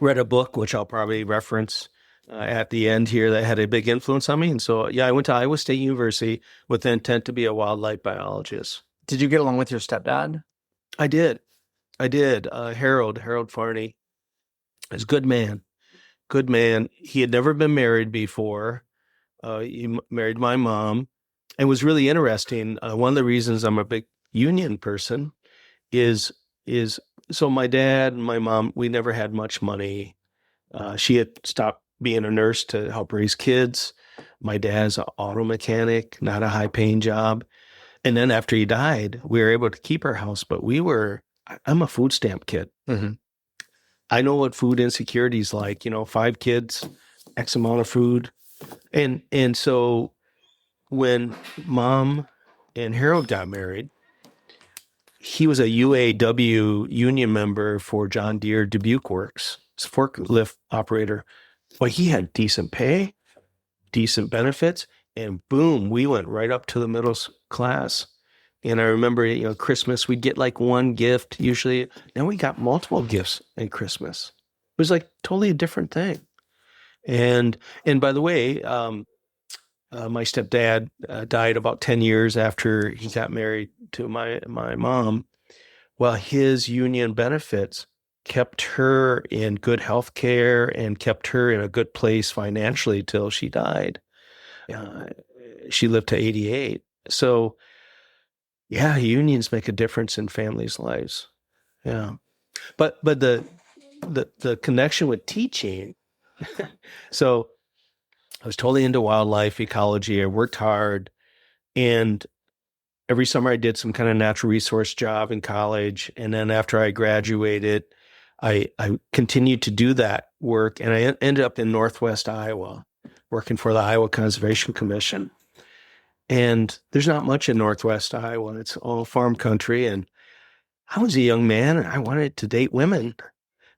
read a book, which I'll probably reference at the end here, that had a big influence on me. And so yeah, I went to Iowa State University with the intent to be a wildlife biologist. Did you get along with your stepdad? I did. Harold Farney is a good man. Good man. He had never been married before. He married my mom. And was really interesting. One of the reasons I'm a big union person is so my dad and my mom, we never had much money. She had stopped being a nurse to help raise kids. My dad's an auto mechanic, not a high paying job. And then after he died, we were able to keep our house, but I'm a food stamp kid. Mm-hmm. I know what food insecurity is like, 5 kids, X amount of food. And so when Mom and Harold got married, he was a UAW union member for John Deere Dubuque Works, forklift operator. Well, he had decent pay, decent benefits, and boom, we went right up to the middle class. And I remember, Christmas, we'd get like one gift usually. Now we got multiple gifts at Christmas. It was like totally a different thing. And by the way, my stepdad died about 10 years after he got married to my mom. Well, his union benefits kept her in good health care and kept her in a good place financially till she died. She lived to 88. So, yeah, unions make a difference in families' lives. Yeah. But the connection with teaching, so I was totally into wildlife ecology. I worked hard, and every summer I did some kind of natural resource job in college. And then after I graduated, I continued to do that work, and I ended up in Northwest Iowa, working for the Iowa Conservation Commission. And there's not much in Northwest Iowa. It's all farm country. And I was a young man, and I wanted to date women.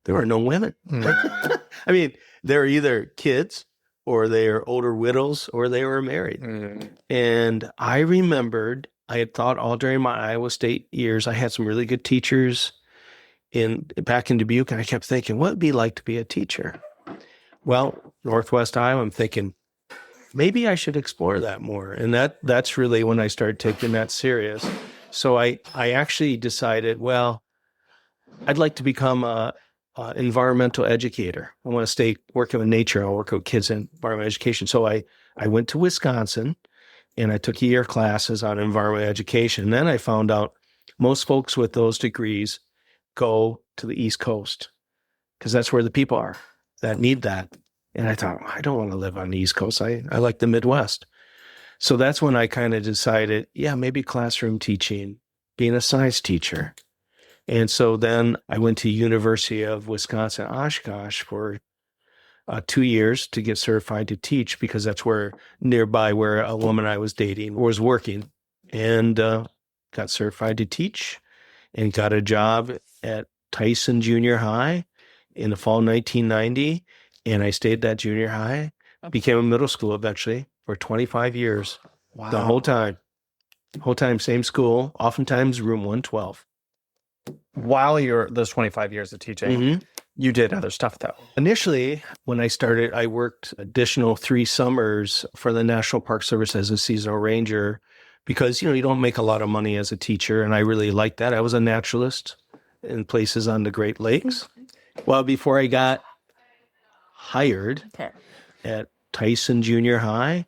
There were no women. Mm. I mean, they were either kids, or they were older widows, or they were married. Mm. And I remembered, I had thought all during my Iowa State years, I had some really good teachers back in Dubuque, and I kept thinking, what would it be like to be a teacher? Well, Northwest Iowa, I'm thinking, maybe I should explore that more. And that's really when I started taking that serious. So I actually decided, well, I'd like to become a environmental educator. I want to stay working with nature. I'll work with kids in environmental education. So I went to Wisconsin, and I took a year classes on environmental education. And then I found out most folks with those degrees go to the East Coast because that's where the people are that need that. And I thought, I don't want to live on the East Coast. I like the Midwest. So that's when I kind of decided, yeah, maybe classroom teaching, being a science teacher. And so then I went to University of Wisconsin, Oshkosh for 2 years to get certified to teach, because that's nearby where a woman I was dating was working, and got certified to teach and got a job at Tyson Junior High in the fall 1990. And I stayed at junior high, became a middle school eventually for 25 years. Wow. The whole time, same school, oftentimes room 112. While you're those 25 years of teaching, you did other stuff though. Initially, when I started, I worked additional 3 summers for the National Park Service as a seasonal ranger, because, you don't make a lot of money as a teacher. And I really liked that. I was a naturalist in places on the Great Lakes. Well, before I got hired at Tyson Junior High,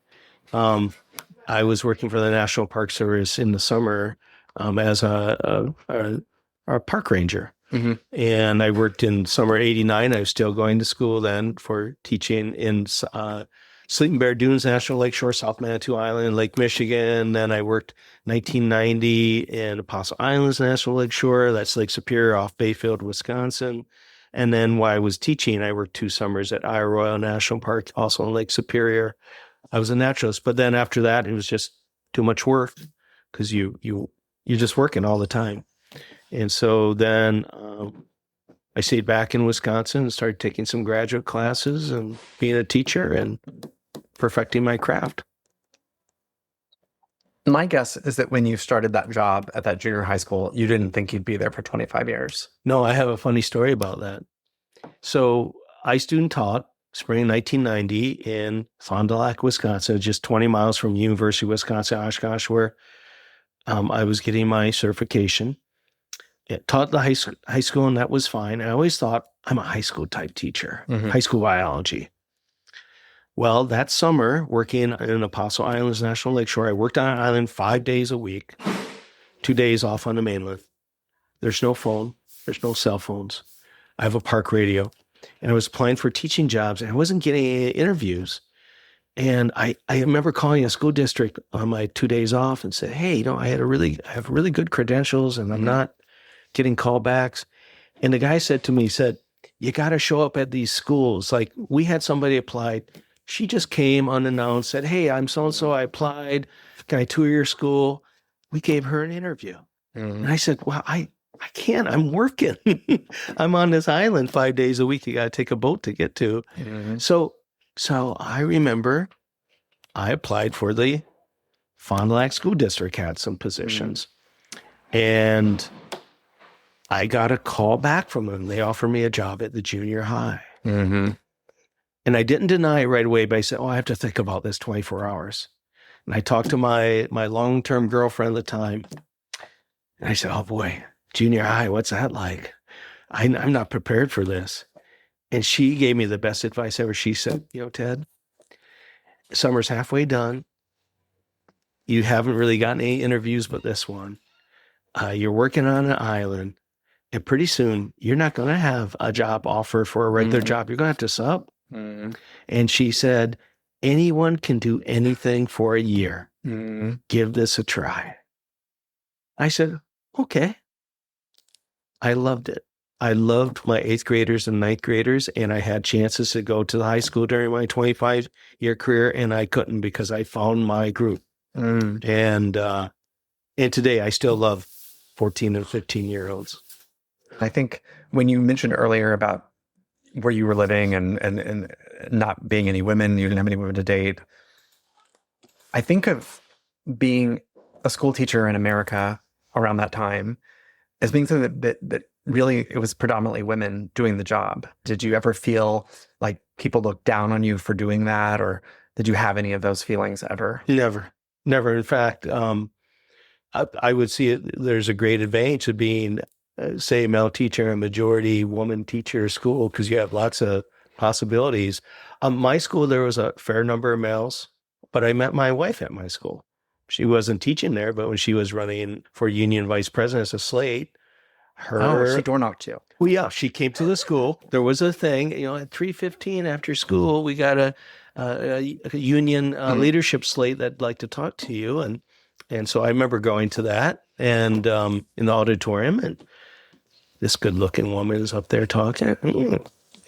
I was working for the National Park Service in the summer as a park ranger. Mm-hmm. And I worked in summer 89. I was still going to school then for teaching in Sleeping Bear Dunes National Lakeshore, South Manitou Island, Lake Michigan. Then I worked 1990 in Apostle Islands National Lakeshore. That's Lake Superior off Bayfield, Wisconsin. And then while I was teaching, I worked 2 summers at Isle Royale National Park, also in Lake Superior. I was a naturalist. But then after that, it was just too much work, because you're just working all the time. And so then I stayed back in Wisconsin and started taking some graduate classes and being a teacher and perfecting my craft. My guess is that when you started that job at that junior high school, you didn't think you'd be there for 25 years. No, I have a funny story about that. So I student taught spring 1990 in Fond du Lac, Wisconsin, just 20 miles from University of Wisconsin, Oshkosh, where I was getting my certification. It taught the high school, and that was fine. I always thought I'm a high school type teacher, high school biology. Well, that summer, working in Apostle Islands National Lakeshore, I worked on an island 5 days a week, 2 days off on the mainland. There's no phone. There's no cell phones. I have a park radio. And I was applying for teaching jobs, and I wasn't getting any interviews. And I remember calling a school district on my 2 days off and said, hey, I have really good credentials, and I'm not getting callbacks. And the guy said to me, you got to show up at these schools. Like, we had somebody applied. She just came unannounced, said, hey, I'm so-and-so. I applied. Can I tour your school? We gave her an interview. And I said, well, I can't. I'm working. I'm on this island 5 days a week. You got to take a boat to get to. So I remember I applied for the Fond du Lac School District, had some positions. And I got a call back from them. They offered me a job at the junior high. And I didn't deny it right away, but I said, I have to think about this 24 hours. And I talked to my long-term girlfriend at the time. And I said, oh boy, junior high, what's that like? I'm not prepared for this. And she gave me the best advice ever. She said, Ted, summer's halfway done. You haven't really gotten any interviews but this one. You're working on an island. And pretty soon, you're not going to have a job offer for a regular job. You're going to have to sub. And she said, anyone can do anything for a year. Give this a try. I said, okay. I loved it. I loved my 8th graders and 9th graders, and I had chances to go to the high school during my 25-year career, and I couldn't because I found my group. And today I still love 14 and 15-year-olds. I think when you mentioned earlier about where you were living and not being any women, you didn't have any women to date. I think of being a school teacher in America around that time as being something that really, it was predominantly women doing the job. Did you ever feel like people looked down on you for doing that? Or did you have any of those feelings ever? Never. In fact, I would see it, there's a great advantage of being, say, a male teacher, a majority woman teacher school, because you have lots of possibilities. My school, there was a fair number of males, but I met my wife at my school. She wasn't teaching there, but when she was running for union vice president as a slate, she door knocked you. Well, yeah, she came to the school. There was a thing, at 3:15 after school, we got a union leadership slate that'd like to talk to you. And so I remember going to that and in the auditorium, and this good-looking woman is up there talking.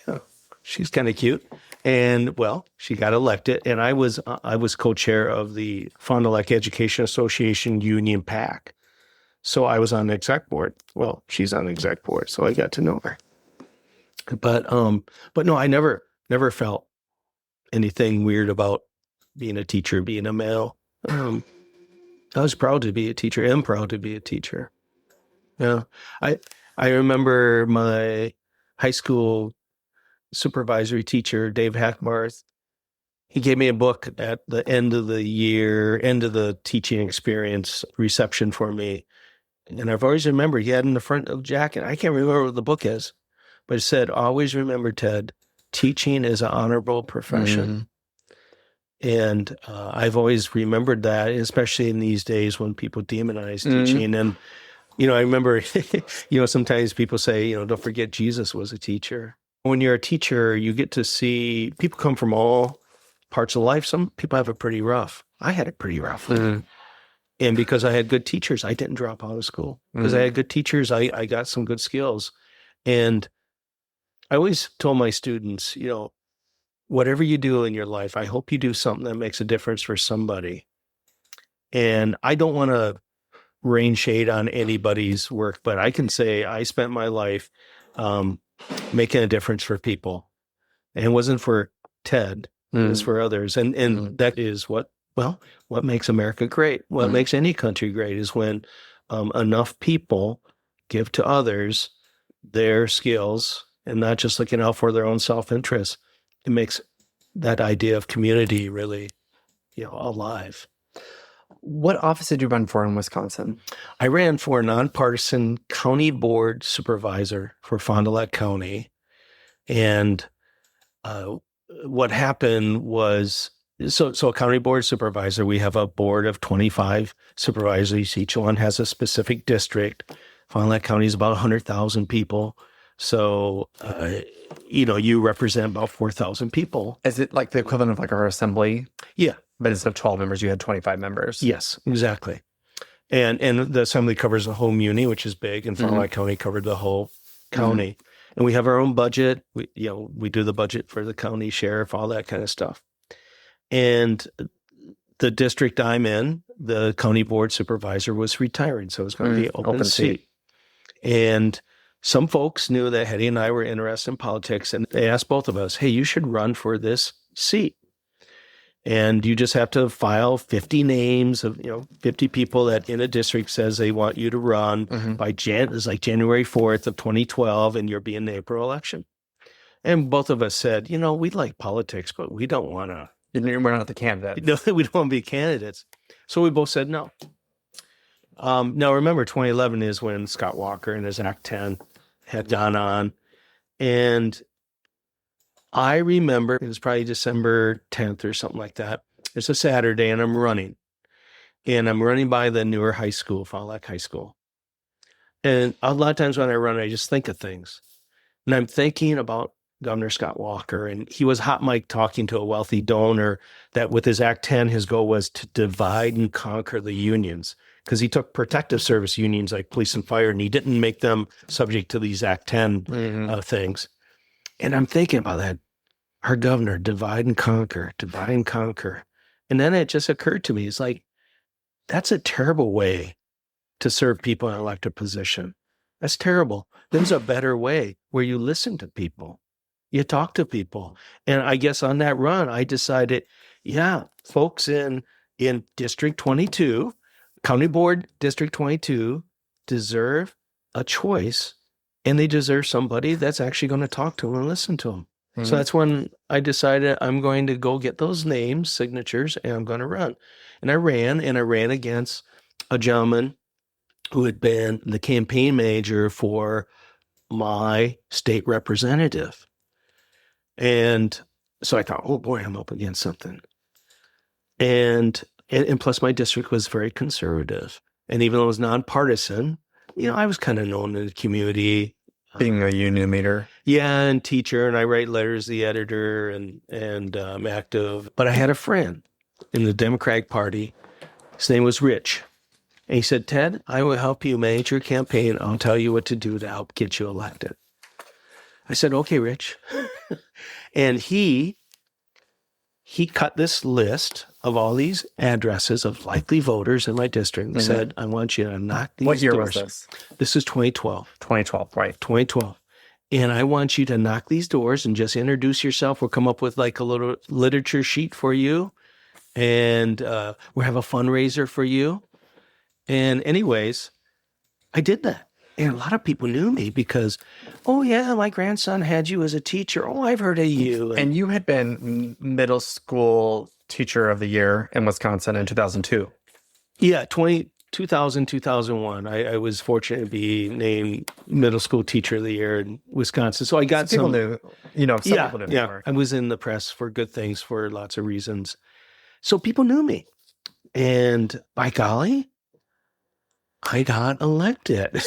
Yeah, she's kind of cute. And, well, she got elected, and I was co-chair of the Fond du Lac Education Association Union PAC. So I was on the exec board. Well, she's on the exec board, so I got to know her. But no, I never felt anything weird about being a teacher, being a male. I was proud to be a teacher. Am proud to be a teacher. Yeah, I remember my high school supervisory teacher, Dave Hackbarth. He gave me a book at the end of the year, end of the teaching experience reception for me. And I've always remembered, he had in the front of the jacket, I can't remember what the book is, but it said, always remember, Ted, teaching is an honorable profession. And I've always remembered that, especially in these days when people demonize teaching. And, I remember, sometimes people say, don't forget Jesus was a teacher. When you're a teacher, you get to see people come from all parts of life. Some people have it pretty rough. I had it pretty rough. And because I had good teachers, I didn't drop out of school. Because I had good teachers, I got some good skills. And I always told my students, whatever you do in your life, I hope you do something that makes a difference for somebody. And I don't want to rain shade on anybody's work, but I can say I spent my life making a difference for people. And it wasn't for Ted, it was for others. And that is what makes America great. What makes any country great is when enough people give to others their skills and not just looking out for their own self-interest. It makes that idea of community really, alive. What office did you run for in Wisconsin? I ran for a nonpartisan county board supervisor for Fond du Lac County. And what happened was, so a county board supervisor, we have a board of 25 supervisors. Each one has a specific district. Fond du Lac County is about 100,000 people. So, you represent about 4,000 people. Is it like the equivalent of like our assembly? Yeah. But instead of 12 members, you had 25 members. Yes, exactly. And the assembly covers the whole muni, which is big, and Fond du Lac County covered the whole county. And we have our own budget. We do the budget for the county sheriff, all that kind of stuff. And the district I'm in, the county board supervisor was retiring, so it was going to be an open seat. And some folks knew that Hedy and I were interested in politics, and they asked both of us, hey, you should run for this seat. And you just have to file 50 names of, 50 people that in a district says they want you to run by it's like January 4th of 2012, and you're being the April election. And both of us said, we like politics, but we don't want to. We're not the candidates. No, we don't want to be candidates. So we both said no. Now, remember, 2011 is when Scott Walker and his Act 10 had gone on. And I remember it was probably December 10th or something like that. It's a Saturday, and I'm running. And I'm running by the newer high school, Fond du Lac High School. And a lot of times when I run, I just think of things. And I'm thinking about Governor Scott Walker, and he was hot mic talking to a wealthy donor that with his Act 10, his goal was to divide and conquer the unions, because he took protective service unions like police and fire, and he didn't make them subject to these Act 10 things. And I'm thinking about that. Our governor, divide and conquer, divide and conquer. And then it just occurred to me, it's like, that's a terrible way to serve people in an elected position. That's terrible. There's a better way where you listen to people. You talk to people. And I guess on that run, I decided, folks in District 22, County Board District 22, deserve a choice, and they deserve somebody that's actually going to talk to them and listen to them. So that's when I decided I'm going to go get those names, signatures, and I'm going to run. And I ran against a gentleman who had been the campaign manager for my state representative. And so I thought, oh boy, I'm up against something. And plus my district was very conservative. And even though it was nonpartisan, I was kind of known in the community. Being a union leader. Yeah, and teacher, and I write letters to the editor, and I'm active. But I had a friend in the Democratic Party. His name was Rich. And he said, Ted, I will help you manage your campaign. I'll tell you what to do to help get you elected. I said, okay, Rich. And he cut this list of all these addresses of likely voters in my district and said, I want you to knock these doors. What year was this? This is 2012. 2012, right. 2012. And I want you to knock these doors and just introduce yourself. We'll come up with like a little literature sheet for you. And we'll have a fundraiser for you. And anyways, I did that. And a lot of people knew me because, oh, yeah, my grandson had you as a teacher. Oh, I've heard of you. And you had been middle school teacher of the year in Wisconsin in 2002. Yeah, 2000, 2001. I was fortunate to be named middle school teacher of the year in Wisconsin. So I got people knew, some people knew. Yeah, I was in the press for good things for lots of reasons. So people knew me. And by golly, I got elected.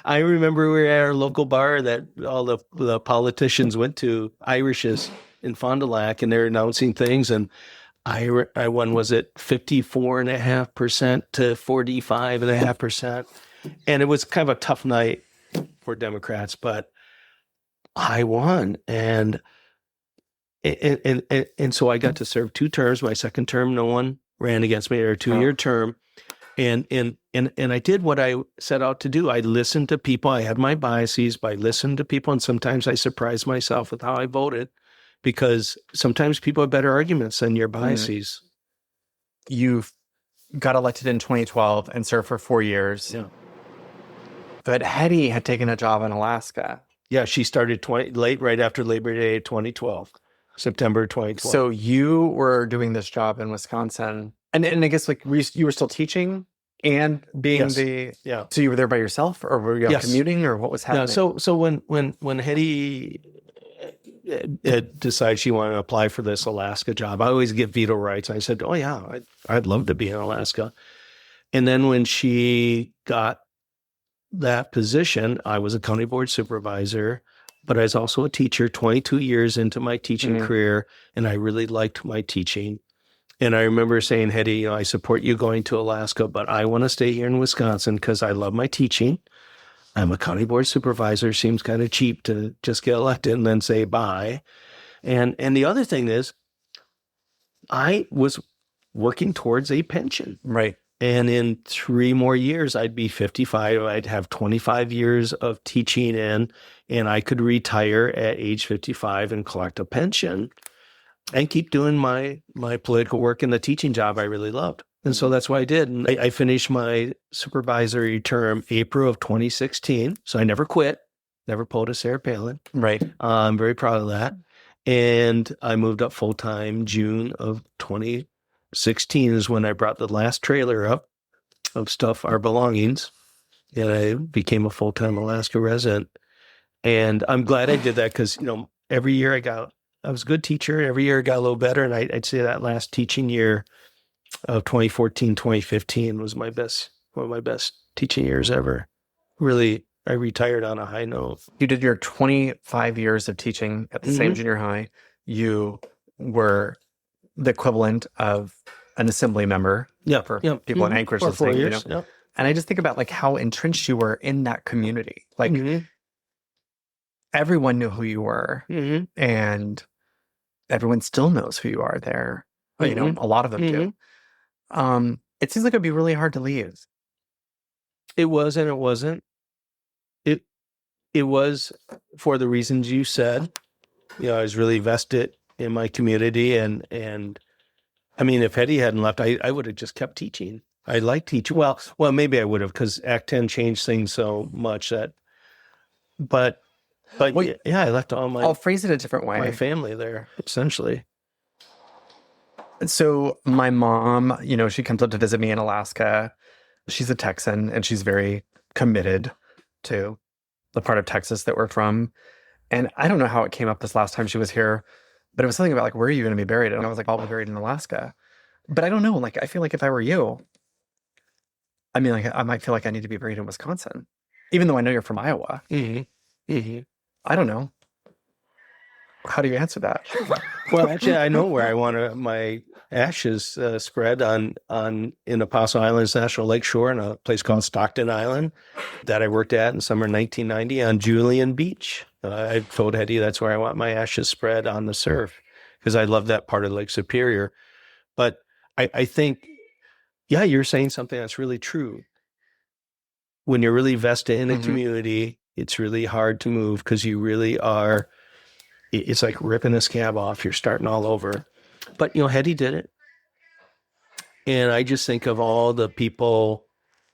I remember we were at our local bar that all the politicians went to, Irish's in Fond du Lac, and they're announcing things. And I won, was it 54.5% to 45.5%? And it was kind of a tough night for Democrats, but I won. And so I got to serve 2 terms. My second term, no one ran against me, or a 2-year term. And I did what I set out to do. I listened to people. I had my biases, but I listened to people. And sometimes I surprised myself with how I voted, because sometimes people have better arguments than your biases. You got elected in 2012 and served for 4 years. Yeah. But Hedy had taken a job in Alaska. Yeah, she started right after Labor Day 2012, September 2012. So you were doing this job in Wisconsin, And I guess like you were still teaching and being Yes. Yeah. so you were there by yourself, or were you out Yes. commuting, or what was happening? Yeah. So when Hedy decided she wanted to apply for this Alaska job, I always get veto rights. I said, "Oh yeah, I'd love to be in Alaska." And then when she got that position, I was a county board supervisor, but I was also a teacher 22 years into my teaching career, and I really liked my teaching. And I remember saying, Hedy, I support you going to Alaska, but I want to stay here in Wisconsin because I love my teaching. I'm a county board supervisor. Seems kind of cheap to just get elected and then say bye. And the other thing is, I was working towards a pension. Right. And in 3 more years, I'd be 55. I'd have 25 years of teaching in, and I could retire at age 55 and collect a pension and keep doing my political work and the teaching job I really loved. And so that's what I did. And I finished my supervisory term April of 2016. So I never quit, never pulled a Sarah Palin. Right. I'm very proud of that. And I moved up full-time June of 2016 is when I brought the last trailer up of stuff, our belongings. And I became a full-time Alaska resident. And I'm glad I did that because, every year I was a good teacher. Every year it got a little better. And I'd say that last teaching year of 2014, 2015 was one of my best teaching years ever. Really, I retired on a high note. You did your 25 years of teaching at the same junior high. You were the equivalent of an assembly member for people in Anchorage For 4 listening. years. And I just think about like how entrenched you were in that community. Like everyone knew who you were, and everyone still knows who you are there. A lot of them do. It seems like it'd be really hard to leave. It was and it wasn't. It was for the reasons you said. I was really vested in my community, and I mean, if Hedy hadn't left, I would have just kept teaching. I like teaching. Well, maybe I would have, because Act 10 changed things so much that. But yeah, I left all I'll phrase it a different way. My family there, essentially. So my mom, she comes up to visit me in Alaska. She's a Texan, and she's very committed to the part of Texas that we're from. And I don't know how it came up this last time she was here, but it was something about like, where are you going to be buried? And I was like, I'll be buried in Alaska. But I don't know. Like, I feel like if I were you, I mean, like, I might feel like I need to be buried in Wisconsin, even though I know you're from Iowa. I don't know. How do you answer that? Well, actually, I know where I want my ashes spread in Apostle Islands National Lakeshore in a place called Stockton Island that I worked at in summer 1990 on Julian Beach. I told Hedy that's where I want my ashes spread on the surf because I love that part of Lake Superior. But I think, you're saying something that's really true. When you're really vested in a community, it's really hard to move because you really are. It's like ripping a scab off. You're starting all over. But, Hedy did it. And I just think of all the people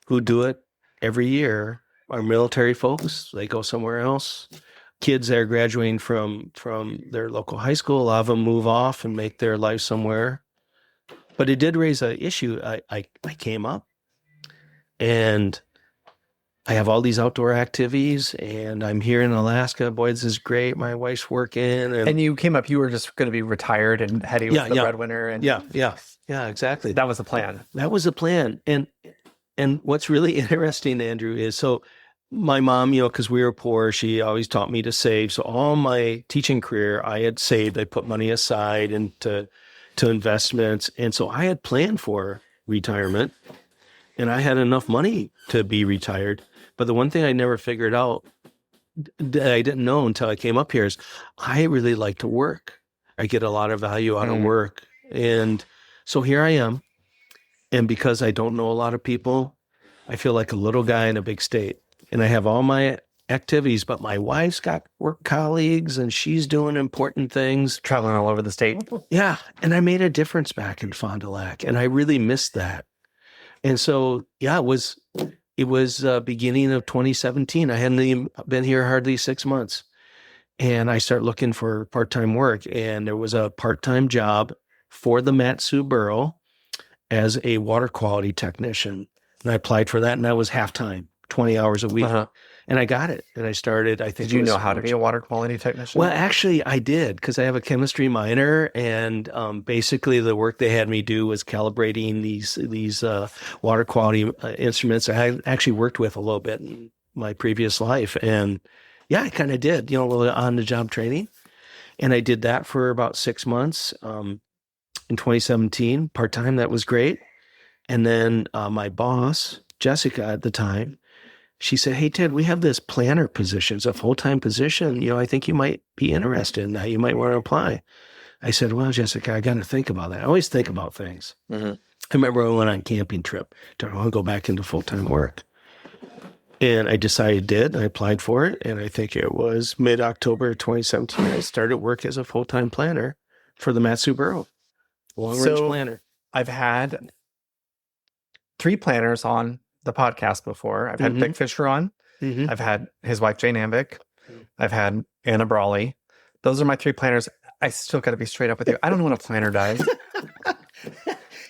who do it every year. Our military folks, they go somewhere else. Kids that are graduating from their local high school, a lot of them move off and make their life somewhere. But it did raise an issue. I came up, and I have all these outdoor activities, and I'm here in Alaska. Boy, this is great. My wife's working. And you came up, you were just going to be retired, and Hedy was the breadwinner. And Yeah, exactly. That was the plan. That was the plan. And what's really interesting, Andrew, is so my mom, because we were poor, she always taught me to save. So all my teaching career, I had saved. I put money aside into investments. And so I had planned for retirement, and I had enough money to be retired. But the one thing I never figured out that I didn't know until I came up here is I really like to work. I get a lot of value out of work. And so here I am. And because I don't know a lot of people, I feel like a little guy in a big state. And I have all my activities, but my wife's got work colleagues and she's doing important things. Traveling all over the state. Yeah. And I made a difference back in Fond du Lac. And I really missed that. And so, it was beginning of 2017. I hadn't even been here hardly 6 months. And I started looking for part-time work. And there was a part-time job for the Mat-Su Borough. as a water quality technician. And I applied for that, and that was half-time, 20 hours a week. And I got it. And I started, I think. Did you know how to be a water quality technician? Well, actually, I did, because I have a chemistry minor, and basically the work they had me do was calibrating these water quality instruments I actually worked with a little bit in my previous life. And yeah, I kind of did, a little on-the-job training. And I did that for about 6 months in 2017, part-time. That was great. And then my boss, Jessica, at the time, she said, "Hey, Ted, we have this planner position. It's a full-time position. I think you might be interested in that. You might want to apply." I said, "Well, Jessica, I got to think about that." I always think about things. I remember I went on a camping trip. I want to go back into full-time work. And I decided I applied for it. And I think it was mid-October 2017. I started work as a full-time planner for the Matsu Borough, long-range planner. I've had 3 planners on the podcast before. I've had Vic Fisher on. I've had his wife, Jane Ambick. I've had Anna Brawley. Those are my 3 planners. I still got to be straight up with you. I don't know what a planner does.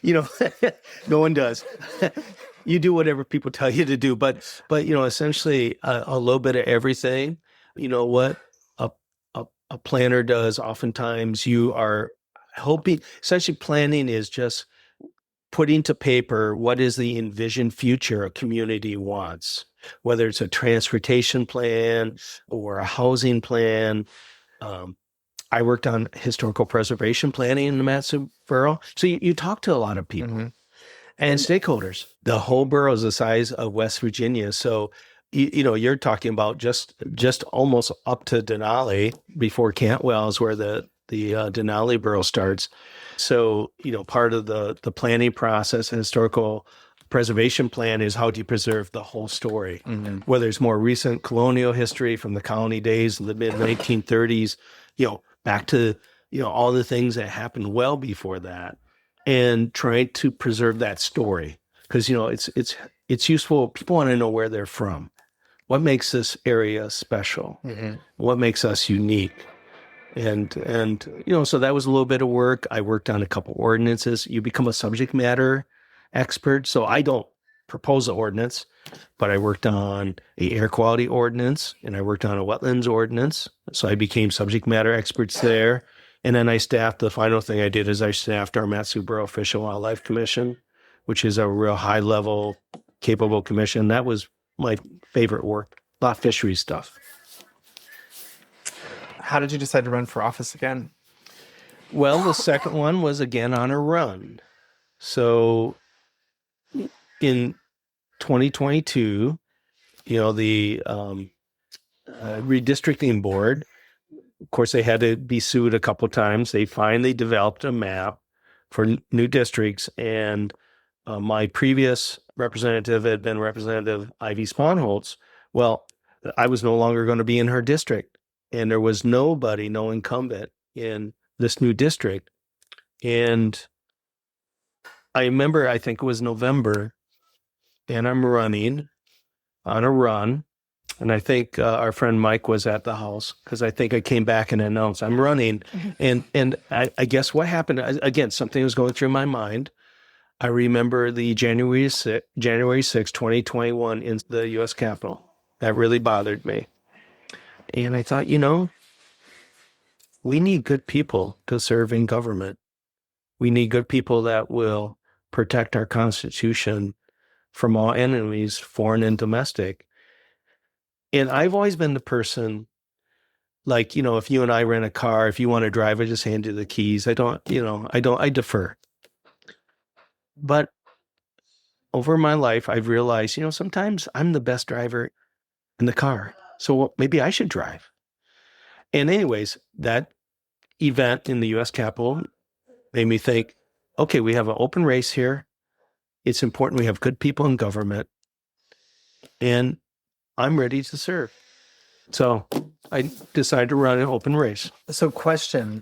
No one does. You do whatever people tell you to do, but essentially a little bit of everything. You know what a planner does? Oftentimes, you are helping. Essentially, planning is just putting to paper what is the envisioned future a community wants, whether it's a transportation plan or a housing plan. I worked on historical preservation planning in the Matsu Borough. So you talk to a lot of people and stakeholders. The whole borough is the size of West Virginia. So, you're talking about just almost up to Denali before Cantwell is where the Denali borough starts. So, part of the planning process and historical preservation plan is how do you preserve the whole story, whether it's more recent colonial history from the colony days in the mid-1930s, back to, all the things that happened well before that, and trying to preserve that story. Because, it's useful. People want to know where they're from. What makes this area special? What makes us unique? And so that was a little bit of work. I worked on a couple ordinances. You become a subject matter expert. So I don't propose an ordinance, but I worked on a air quality ordinance and I worked on a wetlands ordinance. So I became subject matter experts there. And then the final thing I did is I staffed our Matsu Borough Fish and Wildlife Commission, which is a real high level, capable commission. That was my favorite work, a lot of fishery stuff. How did you decide to run for office again? Well, the second one was again on a run. So in 2022, the redistricting board, of course, they had to be sued a couple of times. They finally developed a map for new districts. And my previous representative had been Representative Ivy Sponholz. Well, I was no longer going to be in her district. And there was no incumbent in this new district. And I remember, I think it was November, and I'm running on a run. And I think our friend Mike was at the house because I think I came back and announced I'm running. And I guess what happened, again, something was going through my mind. I remember the January 6, 2021 in the U.S. Capitol. That really bothered me. And I thought, we need good people to serve in government. We need good people that will protect our Constitution from all enemies, foreign and domestic. And I've always been the person, like, if you and I rent a car, if you want to drive, I just hand you the keys. I defer. But over my life, I've realized, sometimes I'm the best driver in the car. So maybe I should drive. And anyways, that event in the U.S. Capitol made me think, okay, we have an open race here. It's important we have good people in government. And I'm ready to serve. So I decided to run an open race. So question,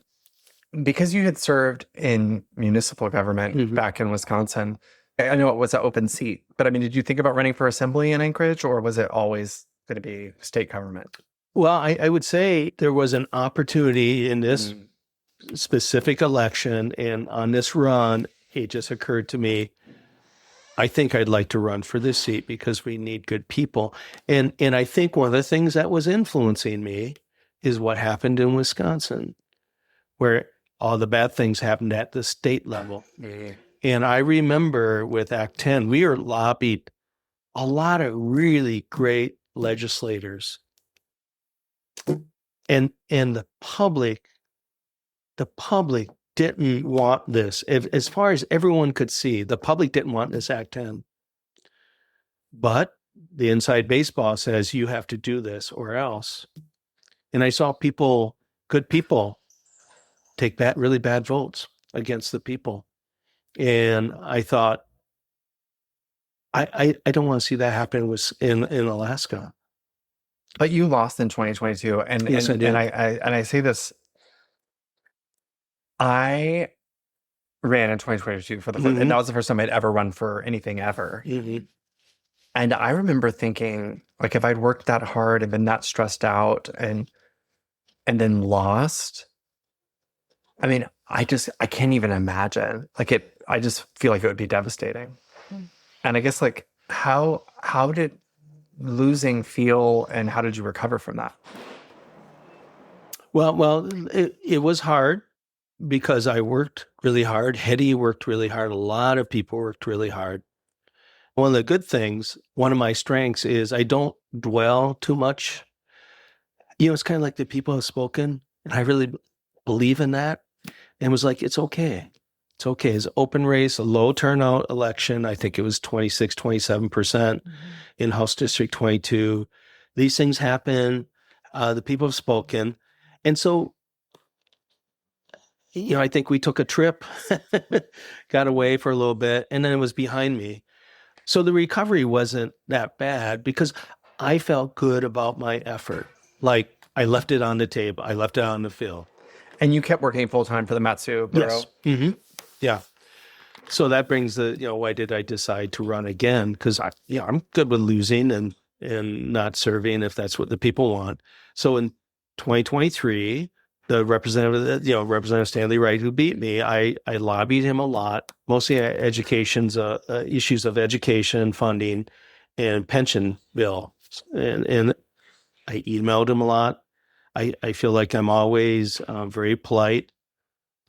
because you had served in municipal government back in Wisconsin, I know it was an open seat, but I mean, did you think about running for assembly in Anchorage, or was it always going to be state government? Well, I would say there was an opportunity in this specific election and on this run it just occurred to me, I think I'd like to run for this seat because we need good people. And I think one of the things that was influencing me is what happened in Wisconsin, where all the bad things happened at the state level. Mm-hmm. And I remember with Act 10, we were lobbied a lot of really great legislators. And the public didn't want this. As far as everyone could see, the public didn't want this Act 10. But the inside baseball says you have to do this or else. And I saw good people, take really bad votes against the people. And I thought, I don't want to see that happen in Alaska. But you lost in 2022, Yes, I did. And I say this. I ran in 2022 for the first, and that was the first time I'd ever run for anything ever. Mm-hmm. And I remember thinking, like, if I'd worked that hard and been that stressed out and then lost, I mean, I can't even imagine. Like I just feel like it would be devastating. And I guess, like, how did losing feel, and how did you recover from that? Well, it was hard because I worked really hard. Hedy worked really hard. A lot of people worked really hard. One of the good things, one of my strengths is I don't dwell too much. It's kind of like the people have spoken, and I really believe in that. And was like, it's okay. It's okay. It's an open race, a low turnout election. I think it was 26, 27% in House District 22. These things happen. The people have spoken. And so, I think we took a trip, got away for a little bit, and then it was behind me. So the recovery wasn't that bad because I felt good about my effort. Like, I left it on the table. I left it on the field. And you kept working full-time for the Matsu Bureau? Yes. Mm-hmm. Yeah. So that brings why did I decide to run again? Because I'm good with losing and not serving if that's what the people want. So in 2023, the Representative Stanley Wright, who beat me, I lobbied him a lot, mostly issues of education, funding, and pension bill. And I emailed him a lot. I feel like I'm always very polite.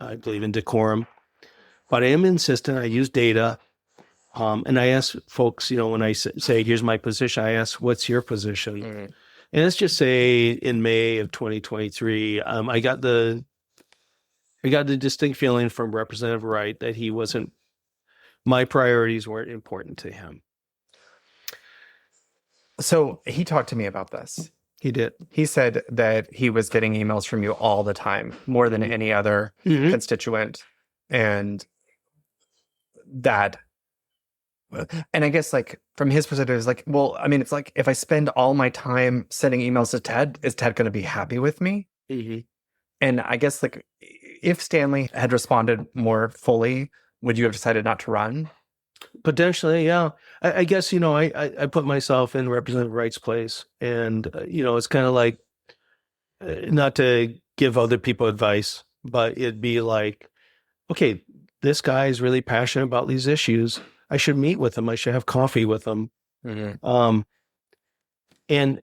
I believe in decorum. But I am insistent. I use data. And I ask folks, when I say, here's my position, I ask, what's your position? Mm-hmm. And let's just say in May of 2023, I got the distinct feeling from Representative Wright that my priorities weren't important to him. So he talked to me about this. He did. He said that he was getting emails from you all the time, more than any other constituent. And I guess, like, from his perspective, it's like, well, I mean, it's like, if I spend all my time sending emails to Ted, is Ted going to be happy with me? Mm-hmm. And I guess, like, if Stanley had responded more fully, would you have decided not to run? Potentially, yeah. I guess, I put myself in Representative Wright's place. And, it's kind of like, not to give other people advice, but it'd be like, okay, this guy is really passionate about these issues. I should meet with him. I should have coffee with him. Mm-hmm. And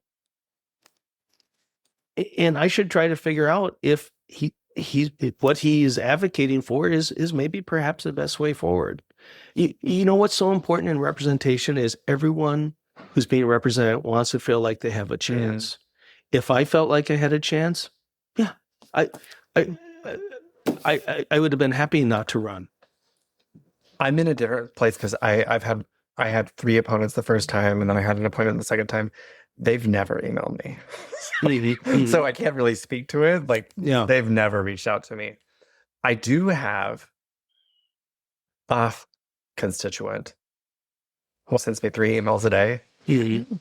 I should try to figure out if what he is advocating for is maybe perhaps the best way forward. You know what's so important in representation is everyone who's being represented wants to feel like they have a chance. Mm. If I felt like I had a chance, yeah, I would have been happy not to run. I'm in a different place because I had 3 opponents the first time, and then I had an appointment the second time. They've never emailed me. Mm-hmm. So I can't really speak to it. Like, They've never reached out to me. I do have a constituent who sends me 3 emails a day. Mm-hmm.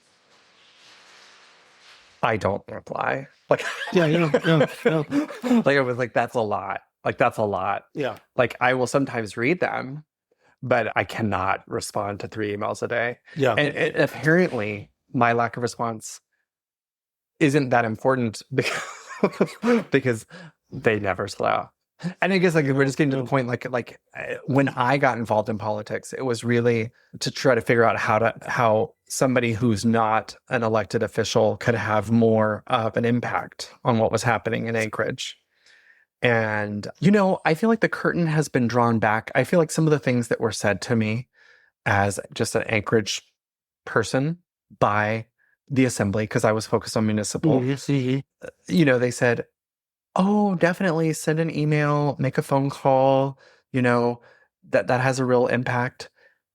I don't reply. Like, Like, I was like, that's a lot. Like, that's a lot. Yeah. Like, I will sometimes read them, but I cannot respond to 3 emails a day. Yeah. And apparently, my lack of response isn't that important because they never slow. And I guess like we're just getting to the point, when I got involved in politics, it was really to try to figure out how somebody who's not an elected official could have more of an impact on what was happening in Anchorage. And, I feel like the curtain has been drawn back. I feel like some of the things that were said to me as just an Anchorage person by the assembly, because I was focused on municipal, they said, oh, definitely send an email, make a phone call, that has a real impact.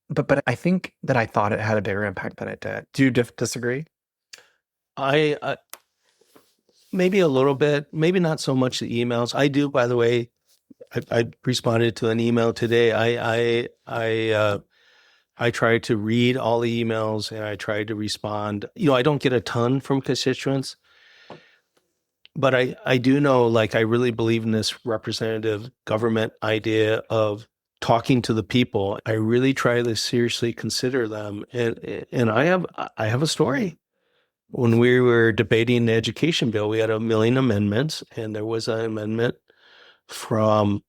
But I think that I thought it had a bigger impact than it did. Do you disagree? I maybe a little bit, maybe not so much the emails. I do, by the way, I responded to an email today. I try to read all the emails and I try to respond. I don't get a ton from constituents. But I do know, like, I really believe in this representative government idea of talking to the people. I really try to seriously consider them. And I have a story. When we were debating the education bill, we had 1 million amendments, and there was an amendment from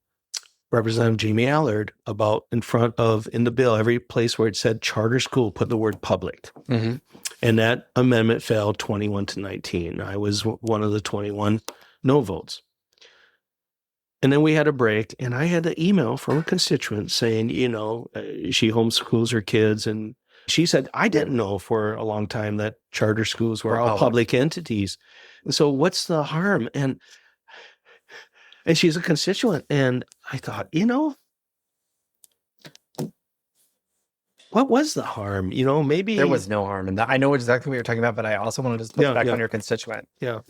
Representative Jamie Allard about in the bill, every place where it said charter school, put the word public. Mm-hmm. And that amendment failed 21-19. I was one of the 21 no votes. And then we had a break, and I had an email from a constituent saying, she homeschools her kids. And she said, I didn't know for a long time that charter schools were all public entities. And so what's the harm? And she's a constituent. And I thought, what was the harm? Maybe there was no harm in that. I know exactly what you're talking about, but I also want to just put it back on your constituent. Yeah.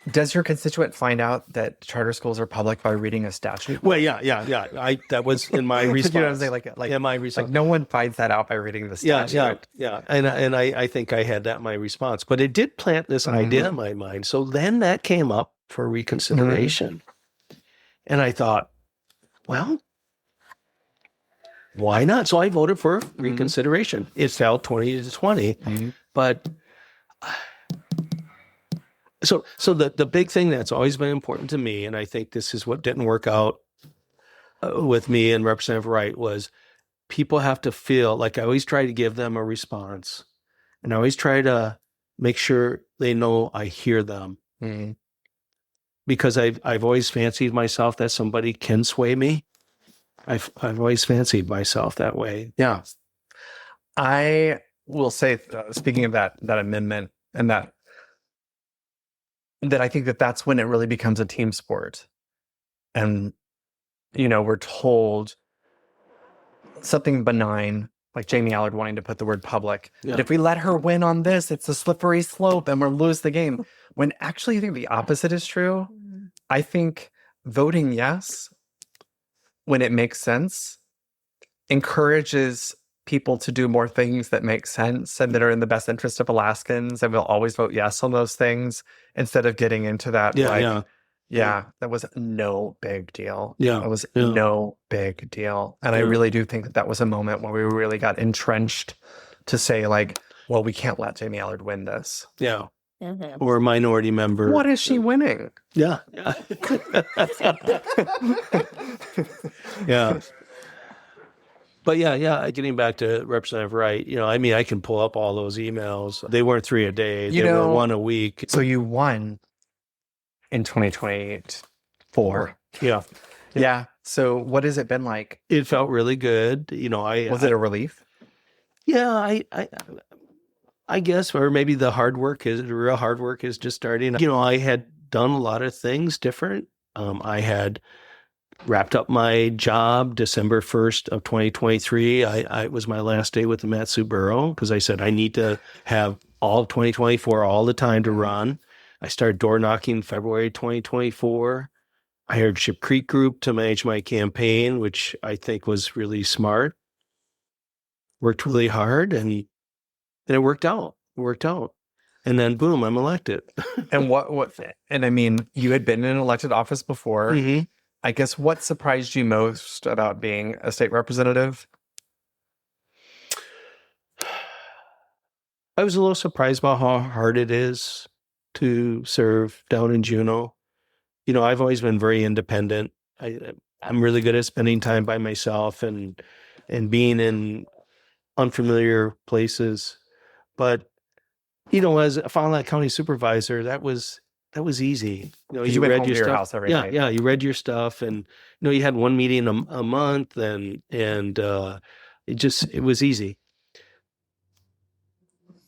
Does your constituent find out that charter schools are public by reading a statute? Well, yeah. That was in my response. You know what I'm saying? My response. Like no one finds that out by reading the statute. Yeah. And I think I had that in my response, but it did plant this idea in my mind. So then that came up for reconsideration, and I thought, well, why not? So I voted for reconsideration. It fell 20-20, but so the big thing that's always been important to me, and I think this is what didn't work out with me and Representative Wright, was people have to feel like I always try to give them a response, and I always try to make sure they know I hear them, because I've always fancied myself that somebody can sway me. I've always fancied myself that way. Yeah. I will say, speaking of that amendment, and that I think that's when it really becomes a team sport. And, we're told something benign, like Jamie Allard wanting to put the word public. Yeah. But if we let her win on this, it's a slippery slope and we'll lose the game. When actually I think the opposite is true. I think voting yes, when it makes sense, encourages people to do more things that make sense and that are in the best interest of Alaskans, and we'll always vote yes on those things instead of getting into that. That was no big deal. That was no big deal. And I really do think that was a moment where we really got entrenched to say, like, well, we can't let Jamie Allard win this. Yeah. Or a minority member. What is she winning? Yeah. Yeah. But getting back to Representative Wright, I can pull up all those emails. They weren't 3 a day. They were 1 a week. So you won in 2024. Yeah. Yeah. So what has it been like? It felt really good. Was it a relief? Yeah, I guess, or maybe the real hard work is just starting. I had done a lot of things different. I had wrapped up my job December 1st of 2023. It was my last day with the Matsu Borough because I said I need to have all of 2024, all the time to run. I started door knocking February 2024. I hired Ship Creek Group to manage my campaign, which I think was really smart. Worked really hard, and it worked out. And then boom, I'm elected. And and I mean, you had been in an elected office before. Mm-hmm. I guess what surprised you most about being a state representative? I was a little surprised about how hard it is to serve down in Juneau. I've always been very independent. I'm really good at spending time by myself and being in unfamiliar places. But, as a Fond du Lac County supervisor, that was easy. You went home to your house every night. Yeah, you read your stuff, and you had one meeting a month, and it was easy.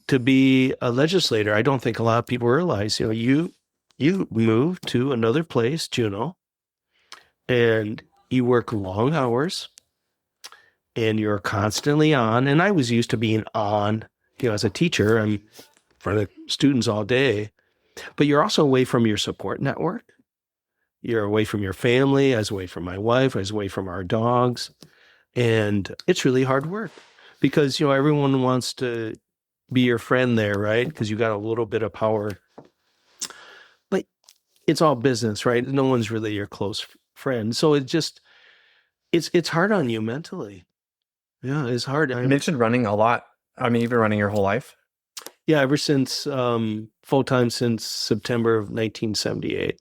To be a legislator, I don't think a lot of people realize, you move to another place, Juneau, and you work long hours, and you're constantly on. And I was used to being on, as a teacher, I'm in front of students all day, but you're also away from your support network. You're away from your family. I was away from my wife. I was away from our dogs. And it's really hard work because, everyone wants to be your friend there, right? Because you got a little bit of power. But it's all business, right? No one's really your close friend. So it's hard on you mentally. Yeah, it's hard. You mentioned running a lot. I mean, you've been running your whole life? Yeah, ever since full-time since September of 1978.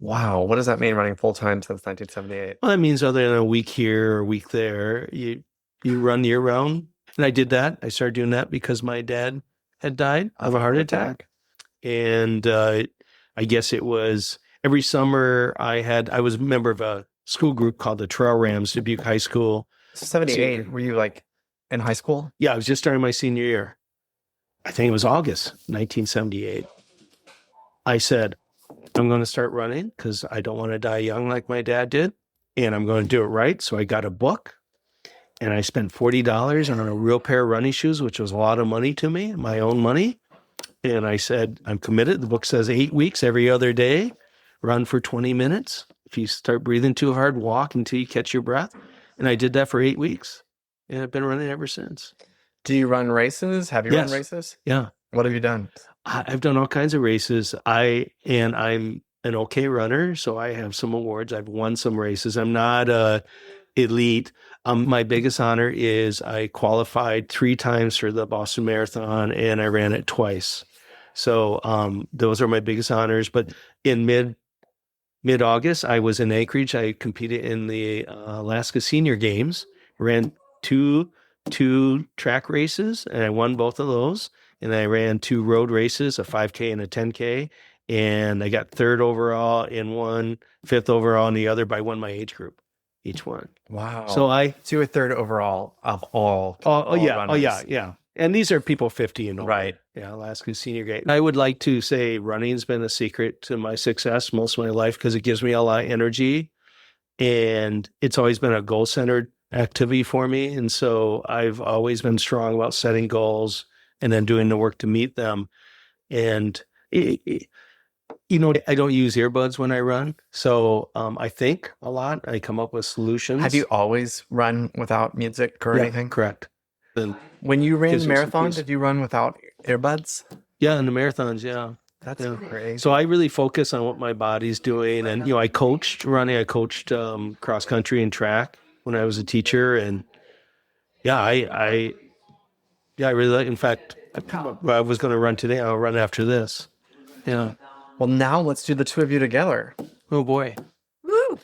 Wow. What does that mean, running full-time since 1978? Well, that means other than a week here or a week there, you run year-round. And I did that. I started doing that because my dad had died of a heart attack. And I guess it was every summer I was a member of a school group called the Trail Rams, Dubuque High School. 78, were you like in high school? Yeah, I was just starting my senior year. I think it was August 1978. I said, I'm going to start running because I don't want to die young like my dad did. And I'm going to do it right. So I got a book. And I spent $40 on a real pair of running shoes, which was a lot of money to me, my own money. And I said, I'm committed. The book says 8 weeks every other day, run for 20 minutes. If you start breathing too hard, walk until you catch your breath. And I did that for 8 weeks. And I've been running ever since. Do you run races? Have you run races? Yeah. What have you done? I've done all kinds of races. I'm an okay runner, so I have some awards. I've won some races. I'm not elite. My biggest honor is I qualified 3 times for the Boston Marathon, and I ran it twice. So those are my biggest honors. But in mid-August, I was in Anchorage. I competed in the Alaska Senior Games, ran two track races, and I won both of those. And I ran 2 road races, a 5K and a 10K. And I got 3rd overall in one, 5th overall in the other by one my age group, each one. Wow. So I... So you were 3rd overall of all runners. Yeah. And these are people 50 and over. Right. Yeah, Alaska Senior Game. I would like to say running's been a secret to my success most of my life because it gives me a lot of energy. And it's always been a goal-centered activity for me. And so I've always been strong about setting goals and then doing the work to meet them. And, I don't use earbuds when I run. So I think a lot. I come up with solutions. Have you always run without music or anything? Correct. And when you ran the marathon, did you run without earbuds? Yeah, in the marathons, yeah. That's great. So I really focus on what my body's doing. And, I coached running. I coached cross country and track when I was a teacher. And yeah, I really like, in fact, I was going to run today. I'll run after this. Yeah. Well, now let's do the two of you together. Oh boy. Woo!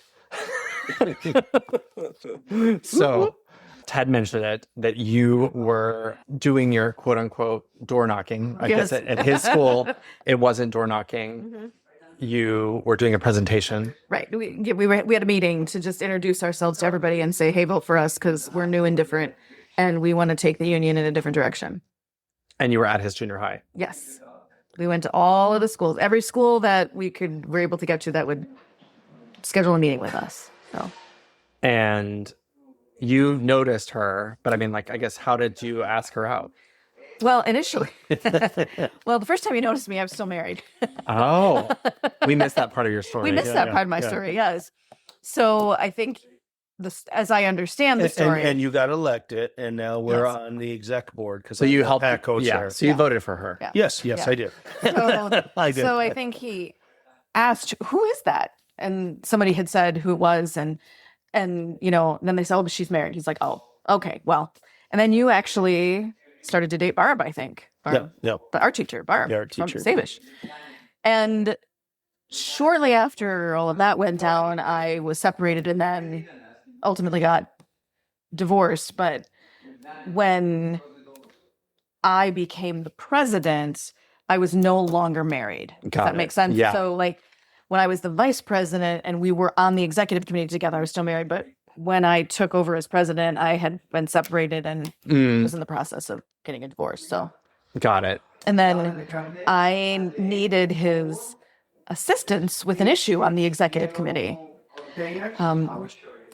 So Ted mentioned it, that you were doing your quote unquote door knocking. I guess at his school, it wasn't door knocking. Mm-hmm. You were doing a presentation. Right. We had a meeting to just introduce ourselves to everybody and say, hey, vote for us because we're new and different and we want to take the union in a different direction. And you were at his junior high. Yes. We went to all of the schools, every school that were able to get to that would schedule a meeting with us. So. And you noticed her, but I mean, I guess, how did you ask her out? Well, initially, the first time you noticed me, I was still married. Oh, we missed that part of your story. We missed that part of my story, yes. So I think, as I understand the story. And you got elected, and now we're on the exec board. So you helped Pat coach there. So you voted for her. Yeah. Yes, I did. So, I did. So I think he asked, who is that? And somebody had said who it was, and then they said, oh, but she's married. He's like, oh, okay, well. And then you actually started to date Barb, I think. Yeah. But our teacher, Barb. Yeah, our teacher. From Savish. And shortly after all of that went down, I was separated and then ultimately got divorced. But when I became the president, I was no longer married. Does Got that it. make sense? Yeah. So like when I was the vice president and we were on the executive committee together, I was still married. But when I took over as president, I had been separated and was in the process of getting a divorce. So Got it. and then I needed his assistance with an issue on the executive committee.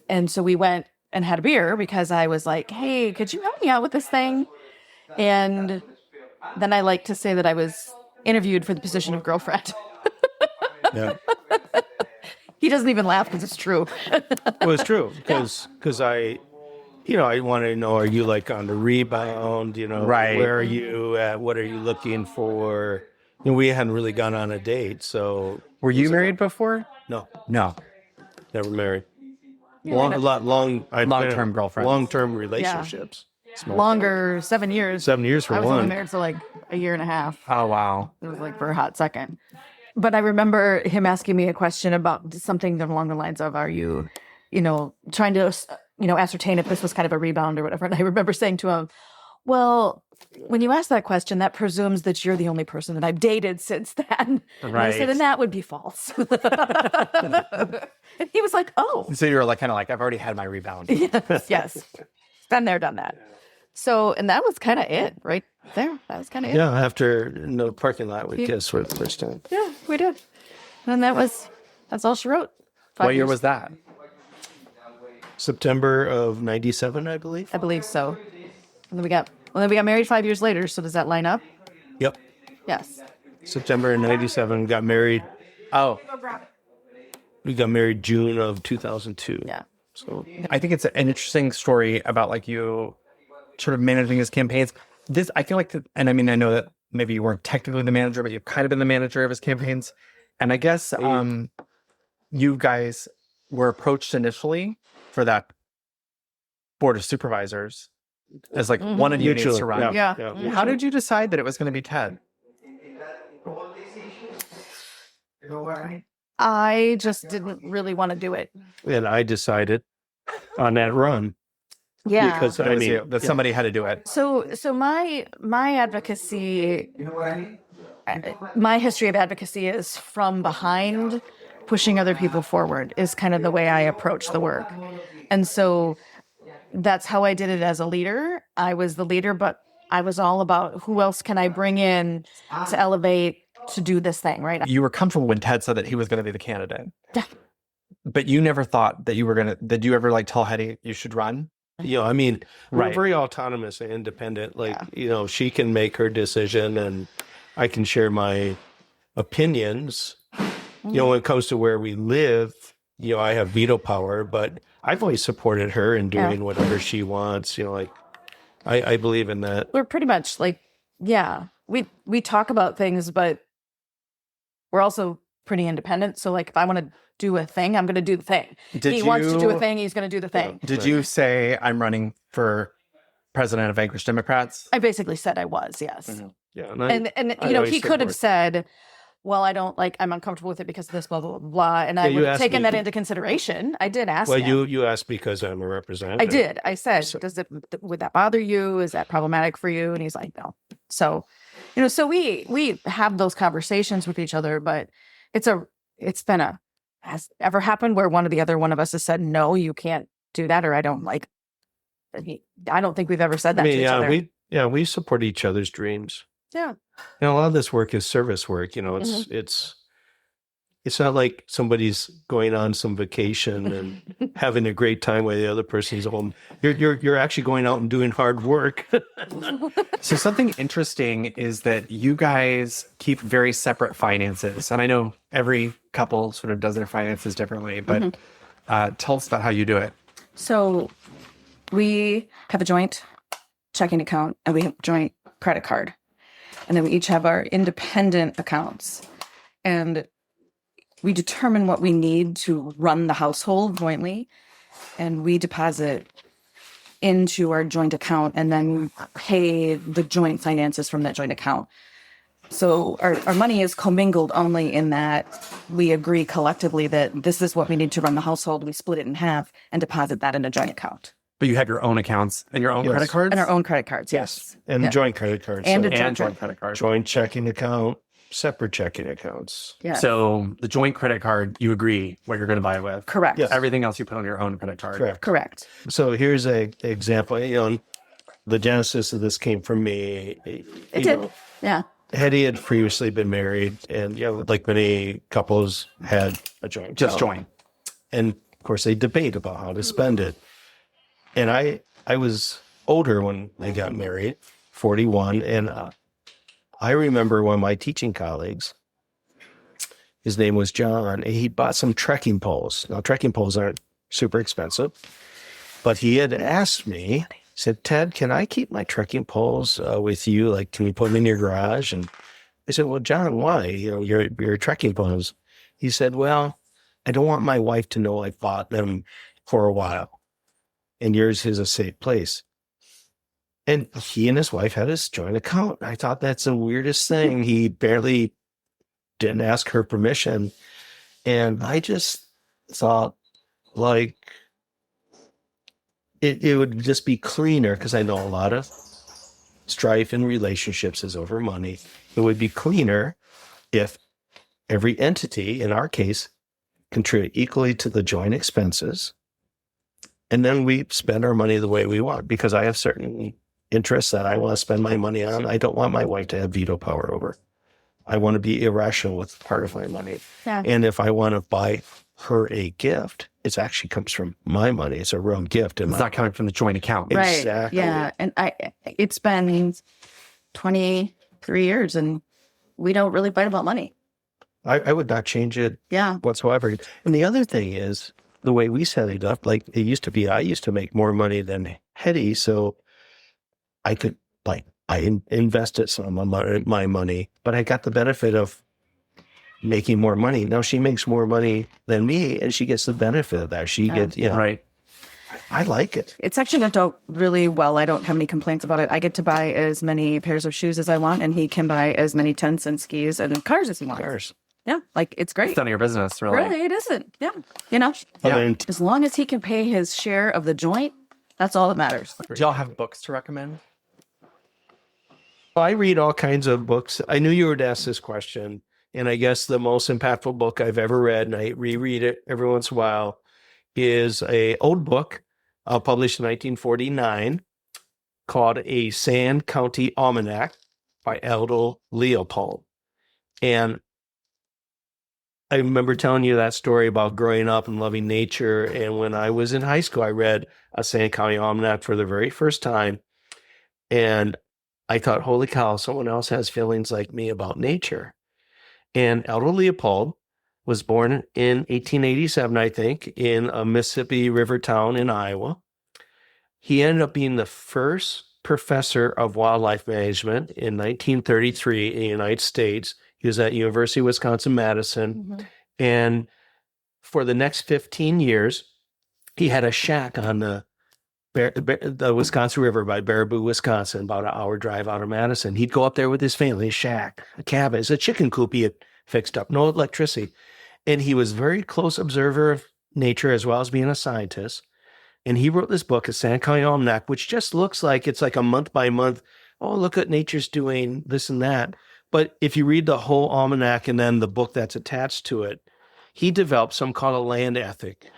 And so we went and had a beer because I was like, hey, could you help me out with this thing? And then I like to say that I was interviewed for the position of girlfriend. Yeah. He doesn't even laugh because it's true. Well, it's true because I wanted to know, are you like on the rebound? Right. Where are you at? What are you looking for? We hadn't really gone on a date, so Were you married before? no, No. never married. Long-term girlfriends. Long-term relationships. Longer, 7 years. 7 years for I was only one. married for like a year and a half. Oh, wow. It was like for a hot second. But I remember him asking me a question about something along the lines of, are you, trying to, ascertain if this was kind of a rebound or whatever. And I remember saying to him, well, when you ask that question, that presumes that you're the only person that I've dated since then. And I said, and that would be false. And he was like, oh. So you were like, kind of like, I've already had my rebound. Yes. Been there, done that. So, and that was kind of it right there. That was kind of it. Yeah, after in the parking lot, we kissed for the first time. Yeah, we did. And that's all she wrote. What year was that? September of 97, I believe. I believe so. And then we got married 5 years later. So does that line up? Yep. Yes. September of 97, got married. Oh, We got married June of 2002. Yeah. So I think it's an interesting story about like you sort of managing his campaigns. I feel like, and I mean, I know that maybe you weren't technically the manager, but you've kind of been the manager of his campaigns. And I guess you guys were approached initially for that board of supervisors as like one of you needs to run. Yeah. How did you decide that it was going to be Ted? I just didn't really want to do it. and I decided on that run Yeah. because That I it was mean, you, that somebody had to do it. So my advocacy, my history of advocacy is from behind, pushing other people forward is kind of the way I approach the work. And so that's how I did it as a leader. I was the leader, but I was all about who else can I bring in to elevate to do this thing, right? You were comfortable when Ted said that he was going to be the candidate. Yeah. But you never thought that you were going to, did you ever like tell Hedy you should run? I mean, we're Right. very autonomous and independent. Like, she can make her decision and I can share my opinions. When it comes to where we live, I have veto power, but I've always supported her in doing whatever she wants. I believe in that. We're pretty much like, we talk about things, but we're also pretty independent. So like, if I want to do a thing, I'm going to do the thing. He wants to do a thing, he's going to do the thing. Did you say I'm running for president of Vanquish Democrats? I basically said I was, yes. Mm-hmm. Yeah, And I always he could have support. said, well, I'm uncomfortable with it because of this, blah, blah, blah, blah. And I Yeah, you would have asked taken me. that into consideration. I did ask Well, him. you asked because I'm a representative. I did. I said, would that bother you? Is that problematic for you? And he's like, no. So, so we have those conversations with each other, but has ever happened where one of us has said, no, you can't do that. Or I don't think we've ever said that to each other. we support each other's dreams. Yeah. A lot of this work is service work. It's not like somebody's going on some vacation and having a great time while the other person's home. You're actually going out and doing hard work. So something interesting is that you guys keep very separate finances. And I know every couple sort of does their finances differently, but tell us about how you do it. So we have a joint checking account and we have a joint credit card. And then we each have our independent accounts. And we determine what we need to run the household jointly. And we deposit into our joint account and then pay the joint finances from that joint account. So our money is commingled only in that we agree collectively that this is what we need to run the household. We split it in half and deposit that in a joint account. But you have your own accounts and your own Yes. credit cards? And our own credit cards, yes. And Yeah. joint credit cards. And so a And joint credit cards. joint checking account, separate checking accounts. Yeah. So the joint credit card, you agree what you're going to buy it with. Correct. Yes. Everything else you put on your own credit card. Correct. Correct. So here's a example. The genesis of this came from me. It did. Yeah. Hedy had previously been married, and like many couples, had a joint Just account. joint. And of course, they debate about how to spend it. And I was older when they got married, 41, and I remember one of my teaching colleagues. His name was John, and he bought some trekking poles. Now, trekking poles aren't super expensive, but he had asked me. He said, "Ted, can I keep my trekking poles with you? Like, can you put them in your garage?" And I said, "Well, John, why? Your trekking poles." He said, "Well, I don't want my wife to know I bought them for a while, and yours is a safe place." And he and his wife had this joint account. I thought that's the weirdest thing. He barely didn't ask her permission. And I just thought, like, it would just be cleaner, because I know a lot of strife in relationships is over money. It would be cleaner if every entity, in our case, contribute equally to the joint expenses. And then we spend our money the way we want, because I have certain interests that I want to spend my money on. I don't want my wife to have veto power over. I want to be irrational with part of my money. Yeah. And if I want to buy her a gift, it actually comes from my money. It's a real gift. It's not coming from the joint account. Right. Exactly. Yeah. And it's been 23 years and we don't really fight about money. I would not change it Yeah. whatsoever. And the other thing is, the way we set it up, like it used to be, I used to make more money than Hedy, so I could, invested some of my money, but I got the benefit of making more money. Now she makes more money than me, and she gets the benefit of that. She gets, Right. I like it. It's actually worked out really well. I don't have any complaints about it. I get to buy as many pairs of shoes as I want, and he can buy as many tents and skis and cars as he wants. Cars. Yeah. Like, it's great. It's none of your business, really. Really, it isn't. Yeah. You know, I mean, as long as he can pay his share of the joint, that's all that matters. Do y'all have books to recommend? I read all kinds of books. I knew you would ask this question, and I guess the most impactful book I've ever read, and I reread it every once in a while, is a old book published in 1949 called A Sand County Almanac by Aldo Leopold. And I remember telling you that story about growing up and loving nature. And when I was in high school, I read a Sand County Almanac for the very first time. And I thought, holy cow, someone else has feelings like me about nature. And Aldo Leopold was born in 1887, I think, in a Mississippi River town in Iowa. He ended up being the first professor of wildlife management in 1933 in the United States. He was at University of Wisconsin-Madison. Mm-hmm. And for the next 15 years, he had a shack on the Wisconsin River by Baraboo, Wisconsin, about an hour drive out of Madison. He'd go up there with his family, a shack, a cabin. It's a chicken coop he had fixed up, no electricity. And he was a very close observer of nature as well as being a scientist. And he wrote this book, A Sand County Almanac, which just looks like it's like a month by month. Oh, look at nature's doing this and that. But if you read the whole almanac and then the book that's attached to it, he developed something called a land ethic,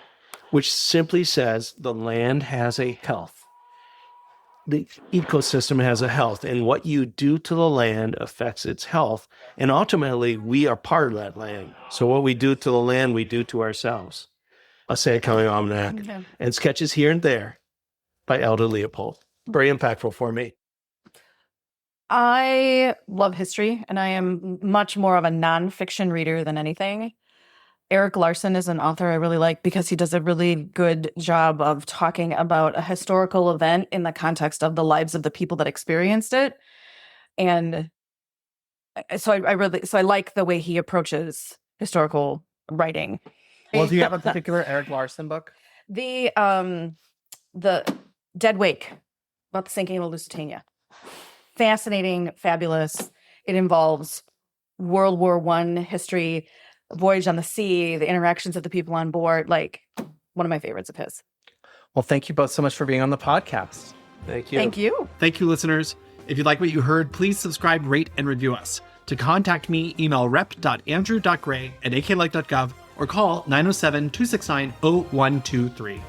which simply says the land has a health. The ecosystem has a health, and what you do to the land affects its health. And ultimately, we are part of that land. So what we do to the land, we do to ourselves. A Sand County Almanac, Okay. and sketches here and there by Aldo Leopold. Very impactful for me. I love history, and I am much more of a nonfiction reader than anything. Eric Larson is an author I really like because he does a really good job of talking about a historical event in the context of the lives of the people that experienced it. And so I like the way he approaches historical writing. Well, do you have a particular Eric Larson book? The Dead Wake, about the sinking of the Lusitania. Fascinating, fabulous. It involves World War I history, voyage on the sea, the interactions of the people on board. Like, one of my favorites of his. Well, thank you both so much for being on the podcast. Thank you. Thank you. Thank you, listeners. If you like what you heard, please subscribe, rate, and review us. To contact me, email rep.andrew.gray@aklike.gov or call 907-269-0123.